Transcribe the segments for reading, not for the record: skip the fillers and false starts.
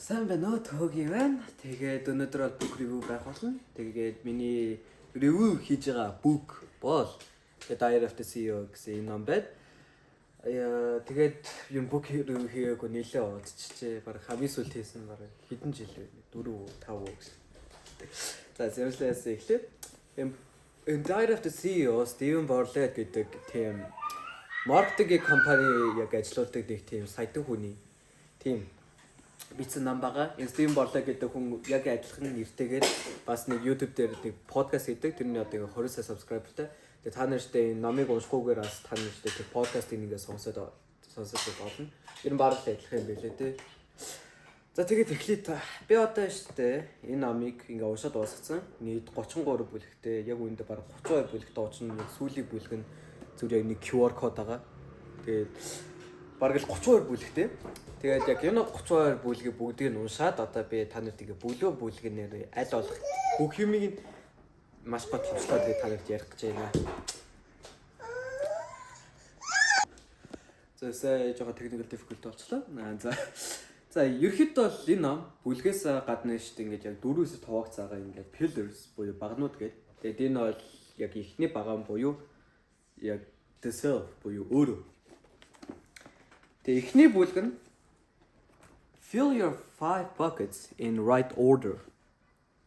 Сайн байна уу төөгийн байна. Тэгээд өнөөдөр бол book review байх болно. Тэгээд миний review хийж байгаа book бол The Diary of the CEO гэсэн энэ ном байна. Тэгээд yung book review хийгээгүй нэлээ удчихжээ. Бараг хамгийн сүүлд хийсэн бараг хэдэн жил вэ? 4 5 гэсэн. За зөвлөөс эхлэв. The Diary of the CEO Stephen Bartlett гэдэг тийм маркетинг компани яг ажилладаг нэг тийм саяхан хүний тийм бичсэн ном байгаа. Стивен Бартлett гэдэг хүн яг адилхан нэртэйгээр бас нэг YouTube дээр нэг подкаст хийдэг. Тэрний одоо 20 сая subscriberтай. Тэгээ та нартай энэ номыг уншихгүйгээр бас та нартай тэр подкастыг нэгээ сонсоод болно. Ер нь бараг л адилхан юм байлээ те. За тэгээд эхлээд би одоо штэ энэ номыг ингээ уншаад дуусгасан. Нийт 33 бүлэгтэй. Яг үүндээ бараг 32 бүлэгтэй очно. Нэг сүүлийн бүлэг нь зүгээр яг нэг QR код байгаа. Тэгээд бараг л 32 бүлэгтэй. Тэгээд яг энэ 32 бүлгийг бүгдийг нь уншаад одоо би та нарт ингээ бүлэг нэр аль болох бүх юмыг маш гол товчлоод тэгээд та нарт ярих гэж байна. За жоохон technical difficulty болчихлоо. За ерөөхдөө бол энэ ном бүлгээс гадна шүү дээ ингээд яг 4-5 хуваацаагаа ингээд pillars буюу багнууд гэдэг. Тэгээд энэ бол яг ихний багаан буюу яг the self буюу өөрөө. Тэгээд ихний бүлэг нь Fill your 5 buckets in right order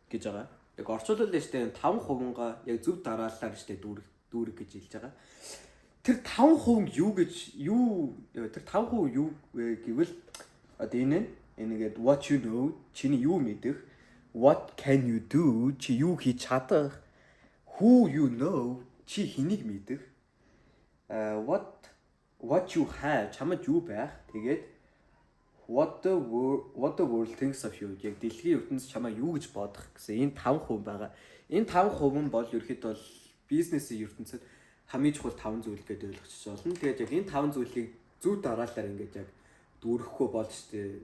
гэж байгаа. Яг орчуулбал нь штэ 5%-га яг зөв дараалалаар штэ дүүрэг гэж хэлж байгаа. Тэр 5% юу тэр 5% юу вэ гэвэл одоо энэ нэгээд what you know чиний юу мэдэх, what can you do чи юу хийж чадах, who you know чи хэнийг мэдэх, what you have чамд юу байх, тэгээд what the world thinks of you яг дэлхийн ертөнц чамаа юу гэж бодох гэсэн энэ 5% байгаа. Энэ 5% нь бол ерөөхдөө бол бизнесийн ертөнцид хамгийн чухал 5 зүйл гэдээ ойлгочих болно. Тэгээд яг энэ 5 зүйлийг зөв дараалалаар ингээд яг дүүрэхгүй бол штэ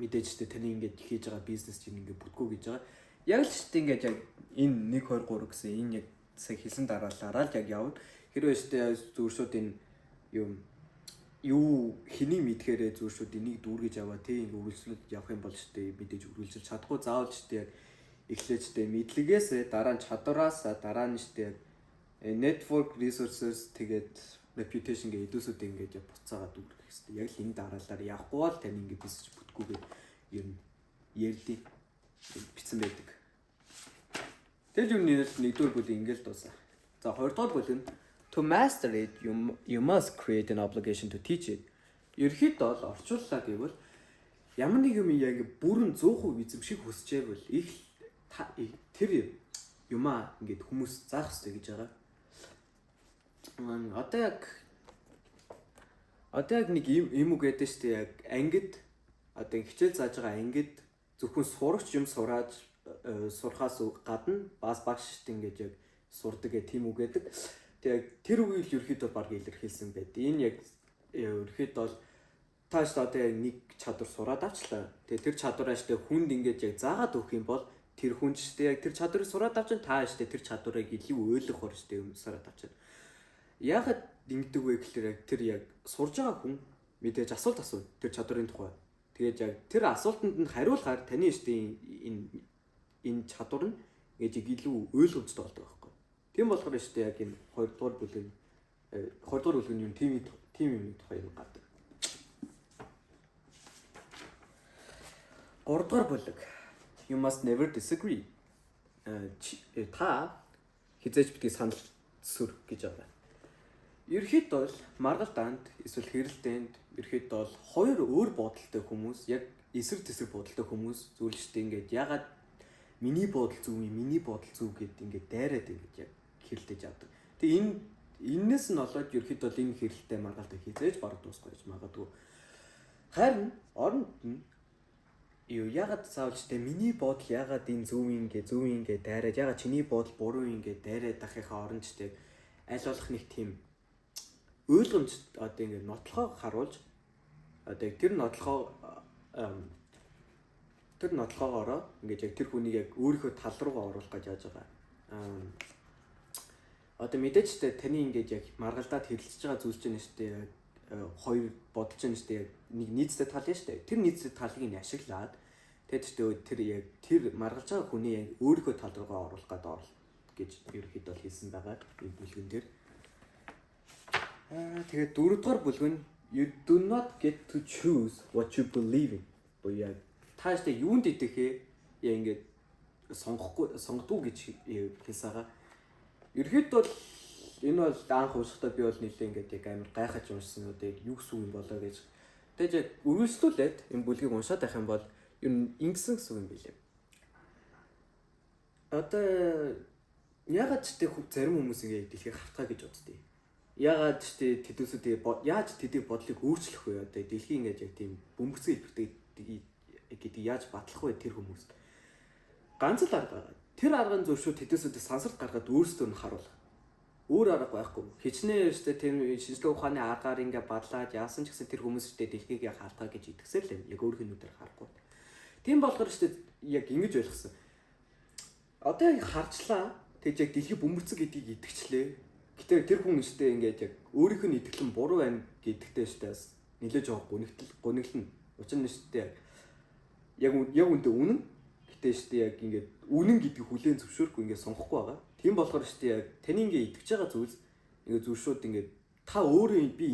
мэдээж штэ таны ингээд хийж байгаа бизнес чинь ингээд бүтгүү гэж байгаа. Яг л штэ ингээд яг энэ 1 2 3 гэсэн энэ яг сая хэлсэн дараалалаараа л яг явна. Хэрвээ штэ зөвшөөд энэ юу хэний мэдхээрээ зүгээр шүү энийг дүүргэж аваа тий ингээ үргэлжлүүлж явах юм бол штэ мэдээж үргэлжлүүлж чадахгүй заавал штэ яг эхлээд штэ мэдлэгээс дараа нь чадвараас дараа нь штэ network resources тэгээд reputation гээ эдүүсүүд ингээд яг буцаага дүүргэх хэвчээ яг л энэ дараалалаар явахгүй бол тань ингээ бизнес бүтгүүгээ ер нь ярдий бичсэн байдаг. Тэгэл юу нэгдүгээр бүлэг ингээл дуусаа. За хоёрдугаар бүлэг нь To master it, you must create an obligation to teach it. Ерөөхдөө бол орчууллаа гэвэл ямар нэг юм яг бүрэн 100% эзэмших хүсчээвэл их тэр юмаа ингээд хүмүүс заах хэрэгтэй гэж байгаа. Одоо яг нэг юм үг гэдэг штэ яг ангид одоо хичээл зааж байгаа ангид зөвхөн сурагч юм сураад сурахаас гадна бас багш штэ ингээд яг сурдаг гэх тийм үг гэдэг. Тэгээд тэр үгийг ерөөхдөө баг илэрхийлсэн байд. Энэ яг ерөөхдөө бол тааш одоо яг нэг чадвар сураад авчлаа. Тэгээд тэр чадвараа штэ хүнд ингээд яг заагаад өгөх юм бол тэр хүн штэ яг тэр чадварыг сураад авчин та штэ тэр чадварыг илүү ойлгохоор штэ сураад авчин. Яагаад ингэдэг вэ гэхээр яг тэр яг сурж байгаа хүн мэдээж асуулт асуув тэр чадварын тухай. Тэгээд яг тэр асуултанд нь хариулахаар таны штэ энэ чадвар нь яг илүү ойлгомжтой болдог. Тийм болохоор штэ яг энэ 2 дугаар бүлэг нь тим юм тухай юм гадаг. 3 дугаар бүлэг You must never disagree. Та хизээж битгий санал сүр гэж байгаа. Ерөөхдөө бол маргалдаанд эсвэл хэрэлдээнд ерөөхдөө бол хоёр өөр бодолтой хүмүүс яг эсрэг тэсрэг бодолтой хүмүүс зүйлштэй ингээд ягаад миний бодол зөв юм, миний бодол зөв гэд ингээд дайраад ингээд яг хэрэлдэж авдаг. Тэгээ энэс нь болоод ерөөхдөө бол энэ хэрэлттэй маргалдаа хизээж бараг дуусгах гэж магадгүй. Харин оронд нь ягаад заавалчтай миний бодол ягаад энэ зөв юм гэ дайраад ягаад чиний бодол буруу юм гэ дайраад ахихаа оронд ч аль болох нэг тийм ойлгомж одоо ингээд нотлохоо харуулж одоо тэр нотлохоогоороо ингээд яг тэр хүнийг яг өөрийнхөө тал руугаа оруулах гэж яаж байгаа. Одоо мэдээж тэ таны ингээд яг маргалдаад хэрэлцэж байгаа зүйл чинь штэ хоёр бодож байгаа шүү дээ. Нэг нийцтэй тал нь шүү дээ. Тэр нийцтэй талыг нь ашиглаад тэгээд шүү дээ тэр яг тэр маргалж байгаа хүний яг өөрийнхөө тал руугаа оруулах гэдэг гэж ерөөхдөө хэлсэн байгаа энэ бүлгэн дээр. Тэгээд дөрөвдүгээр бүлгэн you do not get to choose what you believe in. Боёо тааштай юунд идэхээ яа ингээд сонгодгүй гэж хэлсэн байгаа. Ерөөхдөө энэ бол анх уушхтаа би бол нэлээ ингээд яг амар гайхаж уншсан үү юу гэсэн юм болоо гэж. Тэгээд яг үргэлжлүүлээд энэ бүлгийг уншаад байх юм бол ер нь ингэсэн гэсэн юм билээ. Одоо ягаад ч тэг зарим хүмүүс ингээд дэлхийг хавтгаа гэж боддتي. Ягаад ч тэдүүсүүд яаж тэдний бодлыг өөрчлөх вэ? Одоо дэлхий ингээд яг тийм бөмбөрцөн хэлбэртэй гэдэг яаж батлах вэ тэр хүмүүс? Ганц л арга байгаа. Тэр аргын зөвшөө тэдүүсүүдийг сансарт гаргаад өөрсдөө нь харуулах. Өөр арга байхгүй. Хичнээн өстэй тэр шинжлэх ухааны аргаар ингээд бадлаад яасан ч гэсэн тэр хүмүүстэй дэлхийг халтаа гэж итгэсэл юм. Яг өөр хүмүүдээр харахгүй. Тийм болохоор өстэй яг ингэж ойлгосон. Одоо яг харчлаа. Тэгж яг дэлхий бөмбөрцөг гэдгийг итгэчлээ. Гэтэ тэр хүн өстэй ингээд яг өөрийнх нь итгэлэн буруу байна гэдэгтэй өстэй нэлээж жоох гонигдолно. Учир нь өстэй яг үндэ үнэн. Гэтэ өстэй яг ингээд үнэн гэдгийг хүлээн зөвшөөрөхгүй ингээд сонгохгүй байгаа. Тийм болохоор шүү дээ яг таны ингээ итгэж байгаа зүйлс ингээ зүршүүд ингээ та өөрөө би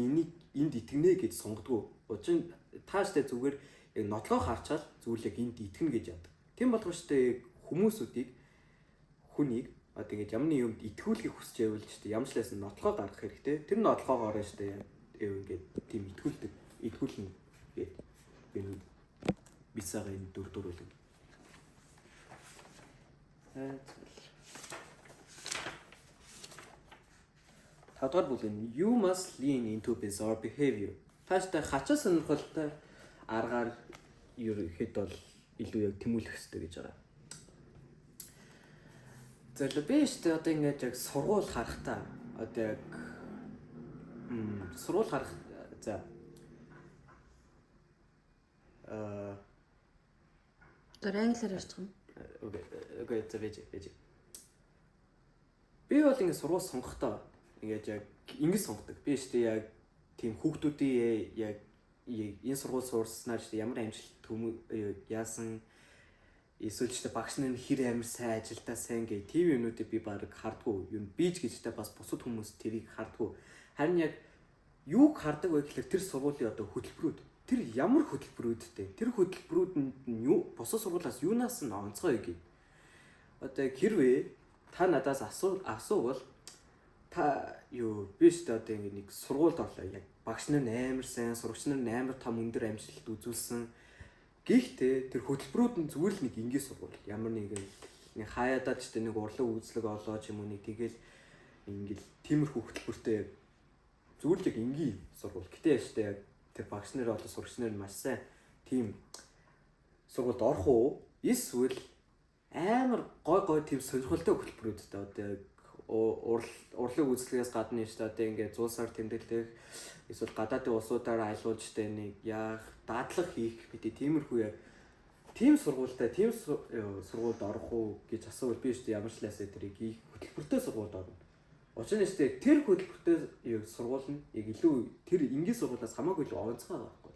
энд итгэнэ гэж сонгодгоо. Учир нь та штэ зүгээр яг нотлоо харчаал зүгээр яг энд итгэнэ гэж яадаг. Тийм болохоор штэ хүмүүсүүдийг хүнийг одоо ингээ ямар нэг юмд итгүүлэхийг хүсч байвал штэ ямжлаас нь нотлоо гаргах хэрэгтэй. Тэр нотлоогоор штэ ингээ тийм итгүүлнэ гэд энэ бисага энэ дурдуулна. Тавдугаар бүлгийн you must lean into bizarre behavior. Тааштай хачаа сонирхолтой аргаар ерөөхдөө бол илүү яг тэмүүлэх хэрэгтэй гэж байгаа. За би штэ одоо ингэж яг сургууль харахтаа одоо яг сургууль харах за тэр англиар ярьж байгаа юм. Окей за вэж. Би бол ингэ сургууль сонгохдоо ингээд яг ингэж сонгодог. Би штэ яг тийм хүүхдүүдийн яг энэ сургууль суурснаар штэ ямар амжилт яасан эсвэл штэ багш нар хэр амар сайн ажилдаа сайн гэх тийм юмнуудыг би баг хардггүй. Юу бийж гэжтэй бас бусад хүмүүс тэрийг хардггүй. Харин яг юуг хардаг вэ гэхээр тэр сургуулийн одоо хөтөлбөрүүд. Тэр ямар хөтөлбөрүүдтэй. Тэр хөтөлбөрүүд нь юу бусад сургуулиас юунаас нь онцгой гэх. Одоо хэрвээ та надаас асуувал та юу биш тэ одоо ингэ нэг сургуульд орлоо яг багш нар амар сайн сурагч нар амар том өндөр амжилт үзүүлсэн гэхдээ тэр хөтөлбөрүүд нь зүгээр л нэг ингийн сургууль ямар нэг хаяадаад ч нэг урлаг үзлэг олоо ч юм уу нэг тэгэл ингээл тиймэрхүү хөтөлбөртэй зүгээр л яг ингийн сургууль гэтээ яштай яг тэр багш нар болоо сурагч нар маш сайн тийм сургуульд орох уу эсвэл амар гой тийм сонирхолтой хөтөлбөрүүдтэй одоо урлаг үзлэгээс гадна нь шүү дээ ингээд 100 сар тэмдэглэх эсвэл гадаадын улсуудаар аялуулж тэ нэг яах дадлах хийх гэдэг тиймэрхүү яг тийм сургуультай тийм сургуульд орох уу гэж асуувал би шүү дээ ямар ч лаасаа тэрийг хийх хөтөлбөртэй сургуульд орно. Учир нь шүү дээ тэр хөтөлбөртэй сургууль нь яг илүү тэр энгийн сургуулиас хамаагүй илүү онцгой байхгүй.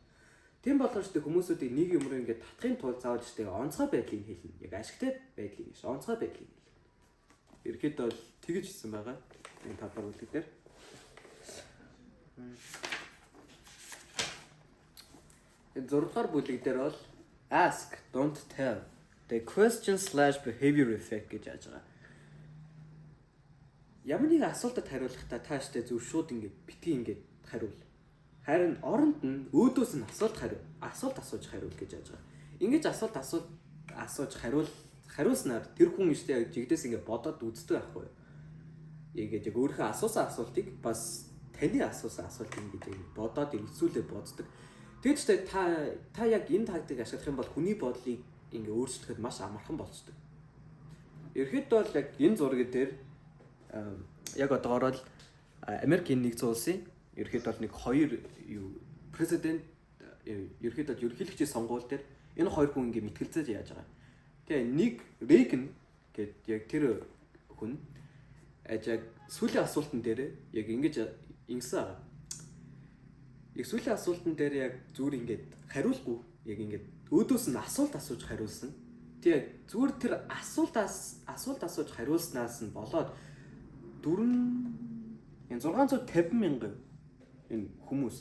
Тийм болохоор шүү дээ хүмүүсүүдийг нэг юмроо ингээд татахын тулд заавал шүү дээ онцгой байдлыг хэлнэ. Яг ашигтай байдлыг биш онцгой байдлыг хэлнэ. Ерхэд бол тэгэж хэлсэн байгаа. Энэ тавдугаар бүлэг дээр. Энэ 6-р бүлэг дээр бол ask, don't tell. The question/behavior effect гэж яаж байгаа. Ямар нэг асуултад хариулахдаа та штэ зөв шууд ингээд битгий ингээд хариул. Харин оронд нь өөдөөс нь асуулт асууж хариул гэж яаж байгаа. Ингэж асууж хариулснаар тэр хүн штэ жигдээс ингээд бодоод үздэг байхгүй юу. Ингээд яг өөрийнхөө асуусан асуултыг бас таны асуусан асуулт ингэж бодоод эргцүүлээ боддог. Тэгэд ч та яг энэ тактикийг ашиглах юм бол хүний бодлыг ингээ өөрчлөхөд маш амархан болцдог. Ерхэд бол яг энэ зураг дээр яг одоогоор л Америкийн нэгдсэн улсын ерхэд бол нэг хоёр президент ерхэд бол ерөнхийлөгчийн сонгуул дээр энэ хоёр хүн ингээ мэтгэлцээж яаж байгаа. Тэгээ нэг Рейган гэд яг тэр хүн яг сүүлийн асуултан дээр яг ингэж ингэсэн байгаа. яг сүүлийн асуултан дээр яг зүгээр ингээд хариулахгүй яг ингээд өөдөөс нь асуулт асууж хариулсан. Тэг зүгээр тэр асуулт асууж хариулснаас нь болоод энэ 650 мянган энэ хүмүүс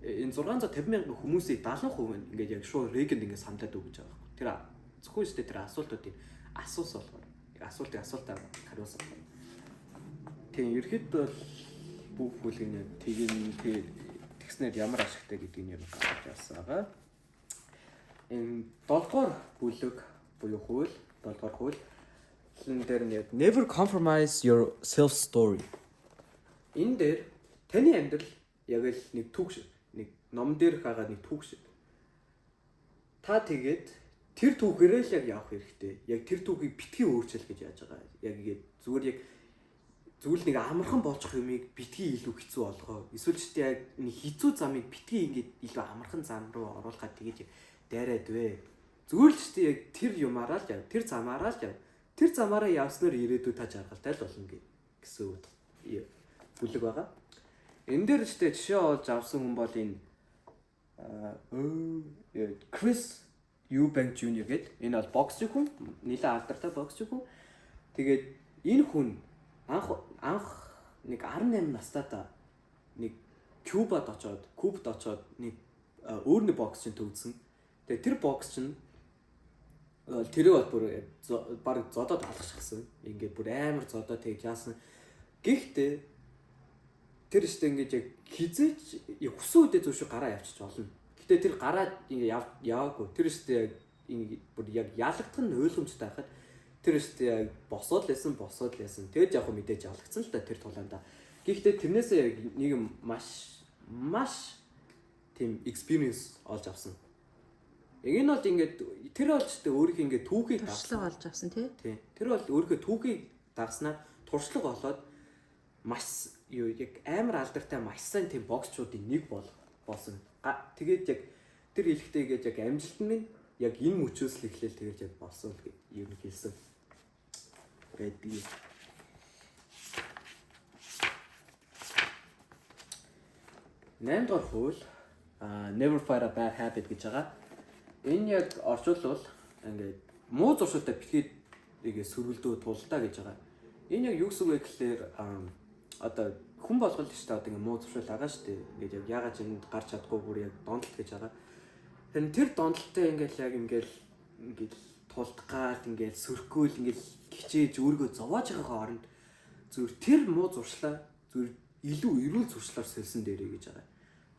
энэ 650 мянган хүмүүсийн 70% нь ингээд яг шууд Регенд ингээд саналаад өгч байгаа байхгүй. Тэр зөвхөн шүү дээ тэр асуултуудыг асуусан болохоор асуултаа хариулсан. Тийм ерхэд бол бүх бүлгийн яг тэгснээр ямар ашигтай гэдгийг юм гаргаж явсан байгаа. Энэ 7 бүлэг буюу хууль, 7 хууль энэ дээр нь яг never compromise your self story. Энэ дээр таны амьдрал яг л нэг түүх шиг, нэг ном дээр хагаад нэг түүх шиг. Та тэгээд тэр түүхээрээ л яг явах хэрэгтэй. Яг тэр түүхийг битгий өөрчил гэж яаж байгаа. Яг ингээд зүгээр нэг амархан болчих юмыг битгий илүү хэцүү болгоо. Эсвэл ч яг нэг хэцүү замыг битгий ингээд илүү амархан зам руу оруулахад тэгэж дайраад вэ. Зүгээр л ч яг тэр юмараа л яв, тэр замаараа л яв. Тэр замаараа явснаар ирээдүйд та жаргалтай л болно гэсэн бүлэг байгаа. Энэ дээр ч жишээ олж авсан хүн бол энэ Крис Юбэнк Jr. гэдэг. Энэ бол боксч хүн, нэлээд алдартай боксч хүн. Тэгээд энэ хүн анх нэг 18 настайдаа нэг Кубад очоод нэг өөр нэг боксчин төвдсөн. Тэгээ тэр боксчин тэрийг бол бүр баг зодоод алгашчихсан. Ингээд бүр амар зодоо тэгж яасан. Гэхдээ тэр ихтэй ингээд яг хизээч хүсэн үедээ зөвшөө гараа явчих болно. Гэтэ тэр гараа яваагүй. Тэр ихтэй бүр яг ялагдах нь ойлгомжтой байхад тэр ихтэй яг босоод лээсэн. Тэгэж яг мэдээж ялагдсан л да тэр тулаанда. Гэхдээ тэрнээсээ яг нэг маш тийм experience олж авсан. Яг энэ бол ингээд тэр бол ч өөрийнхөө ингээд түүхийг туршлага олж авсан тий. Тэр бол өөрийнхөө түүхийг дагснаар туршлага болоод маш яг амар алдартай маш сайн тийм боксчуудын нэг болсон. Тэгээд яг тэр хэлэхтэйгээд яг амжилт нь яг энэ мөчөөс л эхлээл тэгэж яг болсон юм хэлсэн. Гэдэг. 8 дахь хууль never fight a bad habit гэж байгаа. Энэ яг орчуулбал ингээд муу зуршилтай битгий нэгэ сөргөлдөө тулдаа гэж байгаа. Энэ яг юу гэсэн үг вэ гэхээр одоо хүн болгол шүү дээ одоо ингээд муу зуршил байгаа шүү дээ. Ингээд яг ягаад ч энд гарч чадахгүй бүр яг донтолт гэж байгаа. Тэгэхээр тэр донтолтой ингээд тулдгаал ингээд сөргөөл ингээд хичээж өөргөө зовоож байгаагаа оронд зүгээр тэр муу зуршлаа зүгээр илүү эрүүл зуршлаар сэлсэн дээрээ гэж байгаа.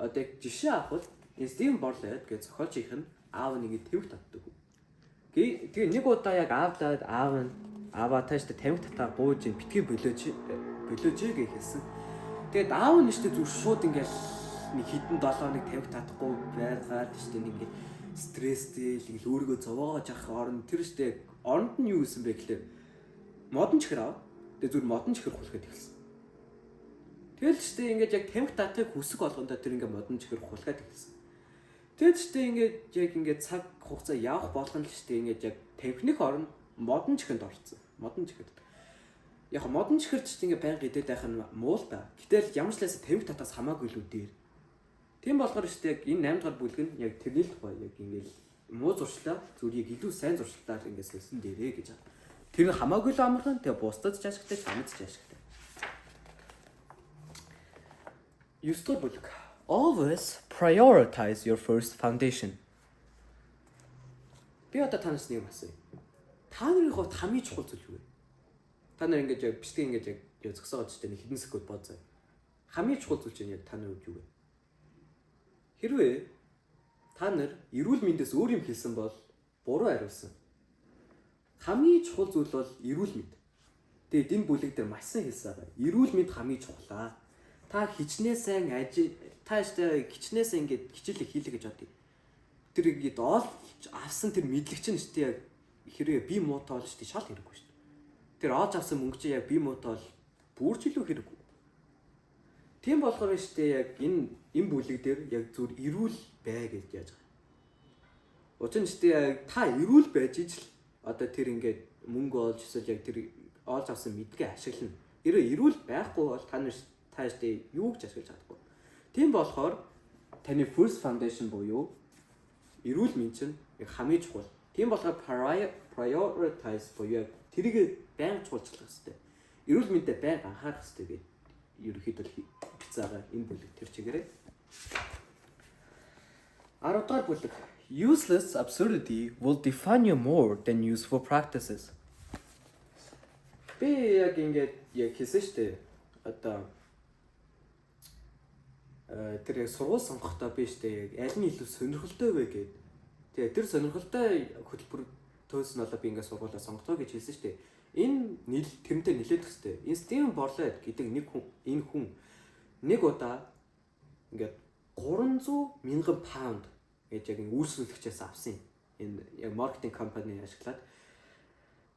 Одоо яг жишээ авахад Стивен Борлет гэж зохиолч их нь аав нэгийг тавих татдаг. Тэгээ нэг удаа яг ааваа тааштай тавих татаа бууж битгий болооч гэж хэлсэн. Тэгээд аав нь штэ зүр шууд ингээл нэг хитэн 7 хоног тавих татахгүй байгаад штэ нэг ингээд стресстэй л ингээл өөрийгөө зовоогож авах оронд тэр штэ оронд нь юу гэсэн бэ гэхлээр модон чихэр аваад тэгээд зүр модон чихэр хулахад эхэлсэн. Тэгэл штэ ингээд яг тавих татахыг хүсэх болгондоо тэр ингээд модон чихэр хулахад эхэлсэн. Тэгэд ч ингээд яг ингээд цаг хугацаа явах болгоно л ч ингээд яг техник орно модон чихэнд орцсон. Модон чихэд. Яг модон чихэрч ингээд байнга идээд байх нь муу л да. Гэтэл ямар ч лээс тавих татаас хамаагүй л үдээр. Тийм болохоор ч яг энэ 8 дахь бүлэг нь яг тэрний л тухай яг ингээд муу зуршлаа зүгээр яг илүү сайн зуршлаар ингээд сэлсэн дээрээ гэж байна. Тэр нь хамаагүй л амархан тэгээ бусдад ч ашигтай, самд ч ашигтай. 9 дахь бүлэг. Always prioritize your first foundation. Би одоо танаас нэг асууя. Та нарын хувьд хамгийн чухал зүйл юу вэ? Та нар ингэж яг бичдэг ингэж яг зөксөөгөөд ч нэг хэдэн секунд бодзоо. Хамгийн чухал зүйл чинь яг та нарын хувьд юу вэ? Хэрвээ та нар эрүүл мэндээс өөр юм хэлсэн бол буруу хариулсан. Хамгийн чухал зүйл бол эрүүл мэнд. Тэгээд энэ бүлэг дээр маш сайн хэлсэн байгаа. Эрүүл мэнд хамгийн чухал. Та хичнээн хичнээн ингээд хичээлээ хийлээ гэж бодъё. Тэр ингээд оол авсан тэр мэдлэг чинь шүү дээ яг хэрэг би муутай бол шүү дээ шал хэрэггүй шүү дээ. Тэр оож авсан мөнгө чинь яг би муутай бол бүрч илүү хэрэггүй. Тийм болохоор шүү дээ яг энэ бүлэг дээр яг зүгээр эрүүл бай гэж яаж байгаа. Учир нь шүү дээ та эрүүл байж ижил одоо тэр ингээд мөнгө олж эсвэл яг тэр оож авсан мэдлэгээ ашиглана. Эрүүл байхгүй бол та шүү дээ юу ч ашиглаж чадахгүй. Тийм болохоор таны first foundation буюу эрүүл мэнд чинь яг хамгийн чухал. Тийм болохоор prioritize буюу тэрийг байнга чухалчлах хэрэгтэй. Эрүүл мэндэд байнга анхаарах хэрэгтэй гэдэг ерөнхийдөө бицаагаа энэ бүлэг тэр чигээрээ. 10 дахь бүлэг. Useless absurdity will define you more than useful practices. Би яг ингэж яг хэлсэн шүү дээ. Одоо тэр яг сургууль сонгохдоо би шүү дээ. Яг аль нь илүү сонирхолтой вэ гэд. Тэгээ тэр сонирхолтой хөтөлбөр төөс нь болоо би ингэ сургуулаа сонгохдоо гэж хэлсэн шүү дээ. Энэ тэрнтэй нэлээд хэвчтэй. Энэ Стивен Борлет гэдэг энэ хүн нэг удаа ингээд 300 мянган паунд гэж яг үйлчлүүлэгчээс авсан. Энэ яг маркетинг компани ашиглаад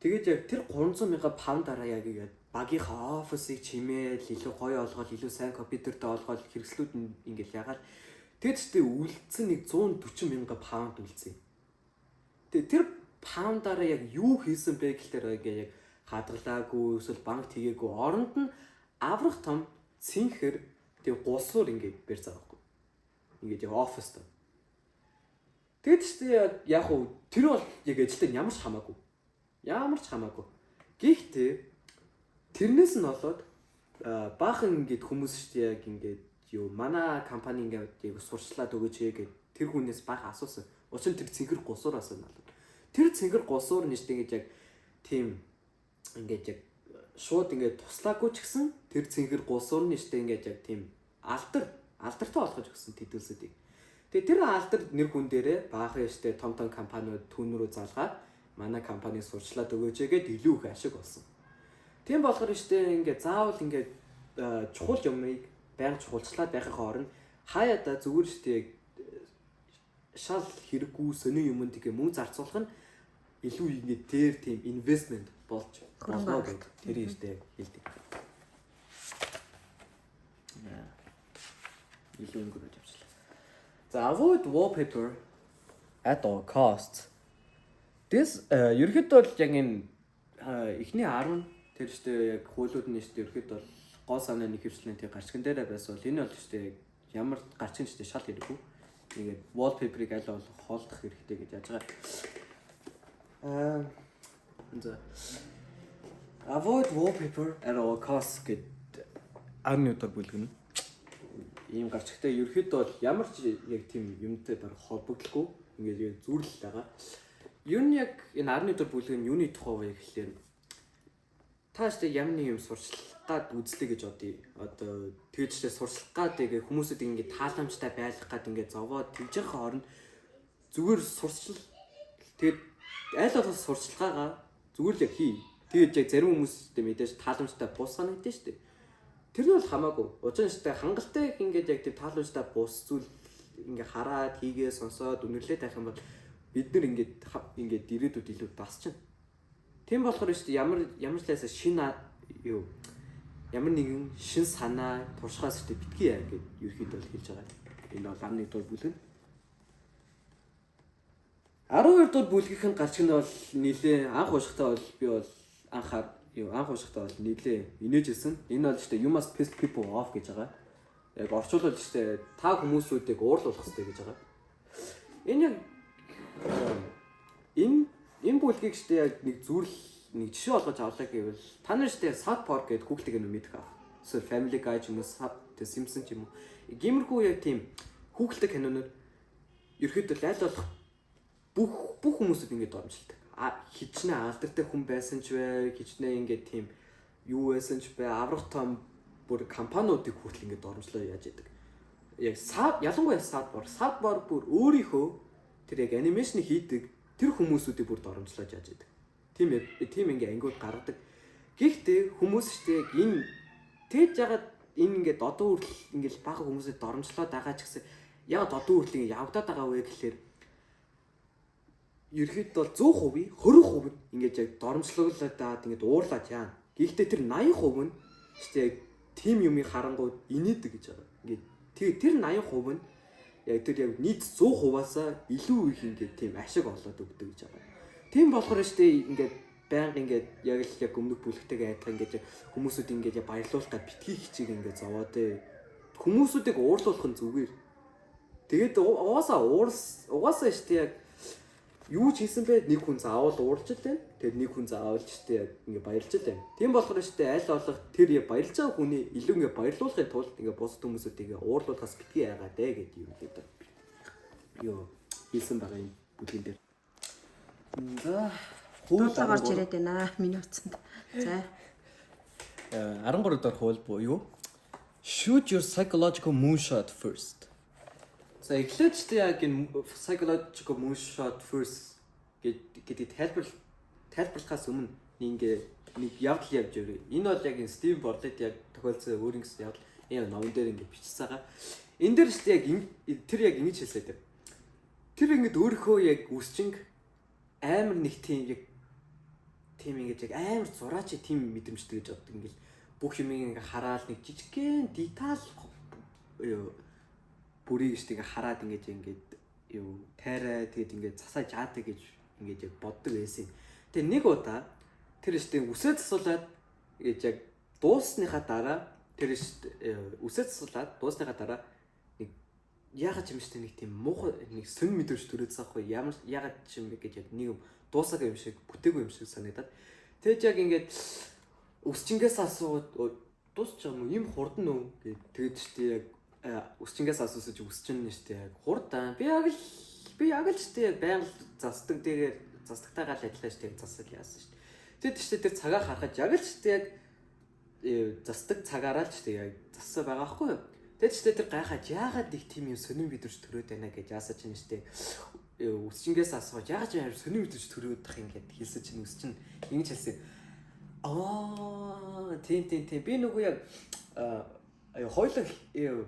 тэгээд яг тэр 300 мянган паундаараа яг багийнхаа офисыг чимээл илүү гоё олгоод илүү сайн компьютертэй олгоод хэрэгслүүд нь ингээл ягаад тэгэд ч үлдсэн нэг 140 мянган паунд үлдсэн. Тэгээд тэр паундаараа яг юу хийсэн бэ гэхээр яг хадгалаагүй эсвэл банк тгээгүй оронд нь аврах том цэнхэр тэг гулсуур ингээд бэр заахгүй. Ингээд яг оффист. Тэгэд ч яг уу тэр бол яг ажилтан ямар ч хамаагүй. Ямар ч хамаагүй. Гэхдээ тэрнээс нь болоод баахан ингээд хүмүүс ч яг ингээд юу манай компани ингээд яг сурчлаад өгөөч гэд тэр хүнээс баахан асуусан. Учир нь тэр цэнхэр гулсуураас нь болоод. Тэр цэнхэр гулсуур нь штэ гэж яг тийм ингээд яг шууд ингээд туслаагүй ч гэсэн тэр цэнхэр гулсуур нь штэ ингээд яг тийм алдартай болгож өгсөн тэтүүлсэдийг. Тэгээ тэр алдар нэр хүн дээрээ баахан штэ том компаниуд түүн рүү залгаад манай компани сурчлаад өгөөч гэд илүү их ашиг болсон. Тийм болохоор штэ ингээд заавал ингээд чухал юмыг байнга чухалчлаад байхын оронд хаяада зүгээр штэ шал хэрэггүй сони юмд тэгээ мөн зарцуулах нь илүү ингээд тэр тийм инвестмент болж болно гэдэг тэр ихтэй хэлдэг. Илүү өнгөрөөж авчлаа. За avoid wallpaper at all costs. This ерөөхдөө бол яг энэ эхний 10 тэр ихтэй яг хуулиуд нь ихтэй ерөөхдөө бол гоо санаа нэг хвшлэн тэр гарчган дээрээ байсвал энэ бол ихтэй ямар гарчин ихтэй шал хэрэггүй. Тэгээд wallpaper-ыг аль болох холдох хэрэгтэй гэж яаж байгаа. За avoid wallpaper at all costs гэдэг 10 удаа бүлгэн. Ийм гарчигтай ерөөхдөө бол ямар ч яг тийм юмтай баг холбогдлогүй ингээд яг зүрлэл байгаа. Юу нь яг энэ 10 удаа бүлгэн юуны тухай вэ гэхлээр тааштай ямар нэг юм сурчлах гад үзлээ гэж бодъё. Одоо тэгжтэй сурчлах гад яг хүмүүсүүд ингээд тааламжтай байлгах гад ингээд зовоод тэгжих хооронд зүгээр сурчлал тэгээд аль болох сурчлагаагаа зүгээр л яг хий. Тэгээд яг зарим хүмүүстэй мэдээж тааламжтай буусгана гэдэг шүү дээ. Тэр нь бол хамаагүй. Учир нь шүү дээ хангалттай ингээд яг тэр тааламжтай буус зүйл ингээд хараад хийгээ сонсоод үнэрлээ тайх юм бол бид нар ингээд ирээдүйд илүү дасчихна. Тийм болохоор шүү дээ ямар ч лайсаа шинэ юу ямар нэгэн шин санаа туршихаас шүү дээ битгий яа гэд ерөөхдөө хэлж байгаа. Энэ бол 11 дугаар бүлэг. 12 дугаар бүлгийнх нь гарч нь бол нилээ анх уушхтаа бол би бол анх уушхтаа бол нилээ инээжсэн. Энэ бол шүү дээ you must piss people off гэж байгаа. Яг орчуулбал шүү дээ та хүмүүсүүдийг уурлуулах хэрэгтэй гэж байгаа. Энэ яг энэ бүлгийг шүү дээ яг нэг нэг жишээ олгож авлаа гэвэл та нар шүү дээ South Park гэдэг хүүхдийн кино мэдэх аа. So Family Guy ч юм уу The Simpsons ч юм уу. Гимэрхүү яг тийм хүүхдийн кинонууд ерөөхдөө аль болох бүх хүмүүсүүд ингэж дормжилдаг. Хичнээн алдартай хүн байсан ч бай, хичнээн ингэж тийм юу байсан ч бай, аврах том бүр компаниудыг хүртэл ингэж дормжлоо яаж яадаг. Яг ялангуяа South Park бүр өөрийнхөө тэр яг анимашн хийдэг тэр хүмүүсүүдийг бүр дормжлоо яаж яадаг. Тийм ингэ ангиуд гаргадаг. Гэхдээ хүмүүс штэ яг энэ тэгж ягаад энэ ингээд одоо хүртэл ингээд бага хүмүүсээ дормжлоод байгаа ч гэсэн яг одоо хүртэл ингэ явагдаад байгаа вэ гэхэлэр ерөөхдөө бол 100%, 20% ингээд яг дормжлуулаад ингээд уурлаад яана. Гэхдээ тэр 80% нь штэ яг тим юмыг харангууд инээдэг гэж байгаа. Ингээд тэгээ тэр 80% нь яг тэр яг нийт 100%-аас илүү их ингээд тийм ашиг олоод өгдөг гэж байгаа. Тийм болохоор штэ ингээд байнга ингээд яг л яг өмнөх бүлэгтэйгээ адилхан ингээд хүмүүсүүд ингээд баярлуулахад битгий хичээг ингээд зовоод хүмүүсүүдийг уурлуулах нь зүгээр. Тэгээд угаасаа штэ яг юу ч хийсэн бэ нэг хүн заавал уурж л байна. Тэгээд нэг хүн заавал штэ яг ингээ баярлж л байна. Тийм болохоор штэ аль болох тэр баярлж байгаа хүний илүү ингээ баярлуулахын тулд ингээ бусад хүмүүсүүд ингээ уурлуулахаас битгий яагаад гэдэг юм гэдэг. Юу хийсэн байгаа юм бүлгэн дээр. За хууль гарч ирээд байна миний утсанд. За 13 дахь хууль буюу shoot your psychological moonshot first. За эхлээд ч яг энэ psychological moonshot first гэдэг тайлбарлахаас өмнө нэг явдал явж өрөө. Энэ бол яг энэ Стив Борлет яг тохиолдсон өөрийн гэсэн явдал энэ номон дээр ингэ бичсэн байгаа. Энэ дээр ч яг тэр яг ингэж хэлсэн дээ. Тэр ингэж өөрийнхөө яг үсчинг амар нэг тийм яг тийм ингэж яг амар зураач тийм мэдрэмжтэй гэж боддог. Ингээл бүх юм ингээ хараад нэг жижигхэн деталь бүрийг штигээ хараад ингээд юу тайраа тэгээд ингээд засааж аадаг гэж ингээд яг боддог байсан. Тэгээ нэг удаа тэр штигээ үсээ засуулаад гэж яг дуусныхаа дараа тэр үсээ засуулаад дуусныхаа дараа нэг яагаад юм штэ нэг тийм муухай нэг сөн мэдрэмж төрөөс аахгүй яагаад юм бэ гэж яг нэг юм дуусаагүй юм шиг бүтээгүй юм шиг санагдаад тэгээд яг ингээд үсчингээс асууад дуусч байгаа юм хурдан уу гэж тэгээд штэ яг үсчингээс асуусаж үсчин нь штэ яг хурдан би яг л штэ байнга засдаг тэгээд застагтайгаа л ажиллаа штэ засал яасан штэ тэгэд штэ тэр цагаа харахад яг л штэ яг застаг цагаараа л штэ яг зассаа байгаа байхгүй юу тэгэд штэ тэр гайхаад яагаад их тийм юм сонирн бидэрч төрөөд байна гэж яасаа чинь штэ үсчингээс асууж яагаад ч юм сонирн бидэрч төрөөд тах юм гэд хэлсэн чинь үсчин ингэж хэлсэн тийм би нөгөө яг хоёулаа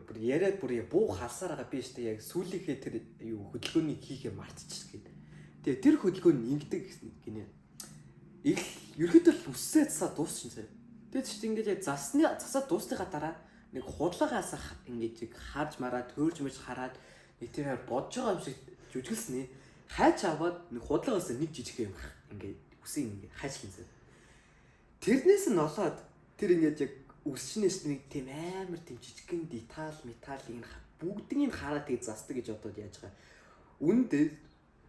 бүр яриад бүр буу халсаар байгаа би штэ яг сүүлийнхээ тэр юу хөдөлгөөнийг хийхээ мартчих гээд. Тэгээ тэр хөдөлгөөн ингэдэг гинэ. Их ерөөдөө үссээ засаа дуусчихсан заяа. Тэгээд штэ ингээд яг засаа дуусныхаа дараа нэг худлагаас ингээд харж мараад төөрж мэж хараад нэг тийм бодож байгаа юм шиг жүжиглснээ. Хайч аваад нэг худлагаас нэг жижиг юм ингээд үсээ ингээд хайчлан заяа. Тэрнээс нь олоод тэр ингээд яг үсчнээс нэг тийм амар тийм жижигхэн металлыг бүгднийг хараад тэг застдаг гэж бодоод яаж байгаа. Үүндээ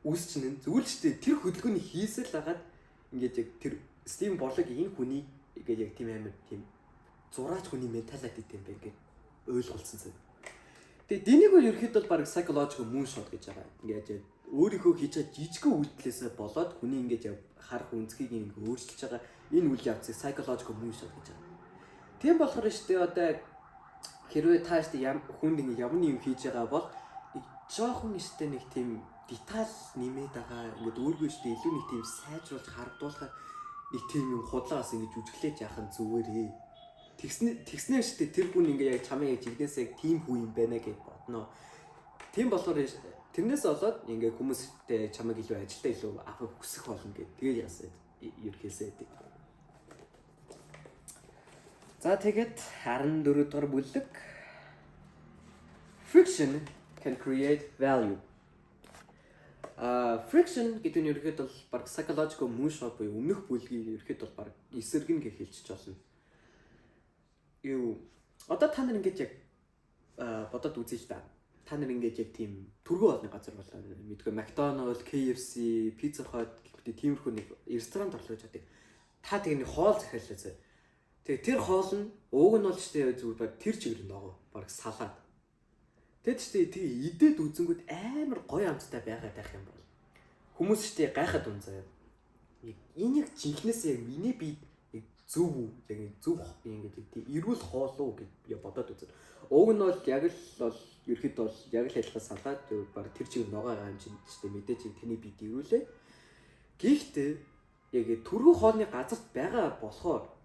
үсчин нь зөвлөжтэй тэр хөдөлгөөний хийсэл хагаад ингээд яг тэр Стивен Борлогийн энэ хүний ингээд яг тийм амар тийм зураач хүний менталити тийм байх ингээд ойлгуулсан зүйл. Тэгээ динийг бол ерөөхдөө баг psychological moonshot гэж байгаа. Ингээд өөрийнхөө хийж байгаа жижигхэн үйлдэлээсээ болоод хүний ингээд яг харах үнцгийг ингээд өөрчилж байгаа энэ үйл явцыг psychological moonshot гэж байгаа. Тийм болохоор штэ одоо хэрвээ та штэ хүнд ингэ ямар юм хийж байгаа бол нэг жоохон штэ нэг тийм деталь нэмээд байгаа ингээд өөргөө штэ илүү нэг тийм сайжруулж харагдуулахаар нэг тийм юм худлагаас ингэ жүжиглээж яах нь зүгээрээ. Тэгснээр штэ тэр хүн ингээ яг чамайг жигнээс яг тийм хүн юм байна гэж бодноо. Тийм болохоор тэрнээс болоод ингээ хүмүүстэй чамайг илүү ажилдаа илүү авах хүсэх болно гэж тэгээд яасан ерхээсээ гэдэг. За тэгээд 14 дугаар бүлэг friction can create value. Friction гэдэг нь ерөөхдөө бол баг psychological moonshot буюу өмнөх бүлгийн ерөөхдөө бол баг эсэрэг нь гэж хэлчих болно. Юу одоо та нар ингэж яг бодоод үзье л да. Та нар ингэж яг тийм түргэн олны газар болоо мэдгүй McDonald's, KFC, Pizza Hut гэдэг тиймэрхүү нэг ресторан орлож чаддаг. Та тэг нэг хоол захиаллаа. Тэгээ тэр хоол нь ууг нь бол штэ зүгээр тэр чигээр нөгөө баг салаад. Тэгэд штэ тэгээ идээд үзэнгүүд амар гоё амттай байгаад байх юм бол хүмүүс штэ гайхаад үн заяа. Энэ яг жинхнээс яг миний бие яг зөв үү? Яг зөв ингэж тийм эрүүл хоол уу гэж бодоод үзэн. Ууг нь бол яг л ерөөхдөө бол яг л адилхан салаад баг тэр чигээр нөгөө юм чинь штэ мэдээж тэний бие дэрүүлээ. Гэхдээ яг түрүү хоолны газарт байгаа болохоор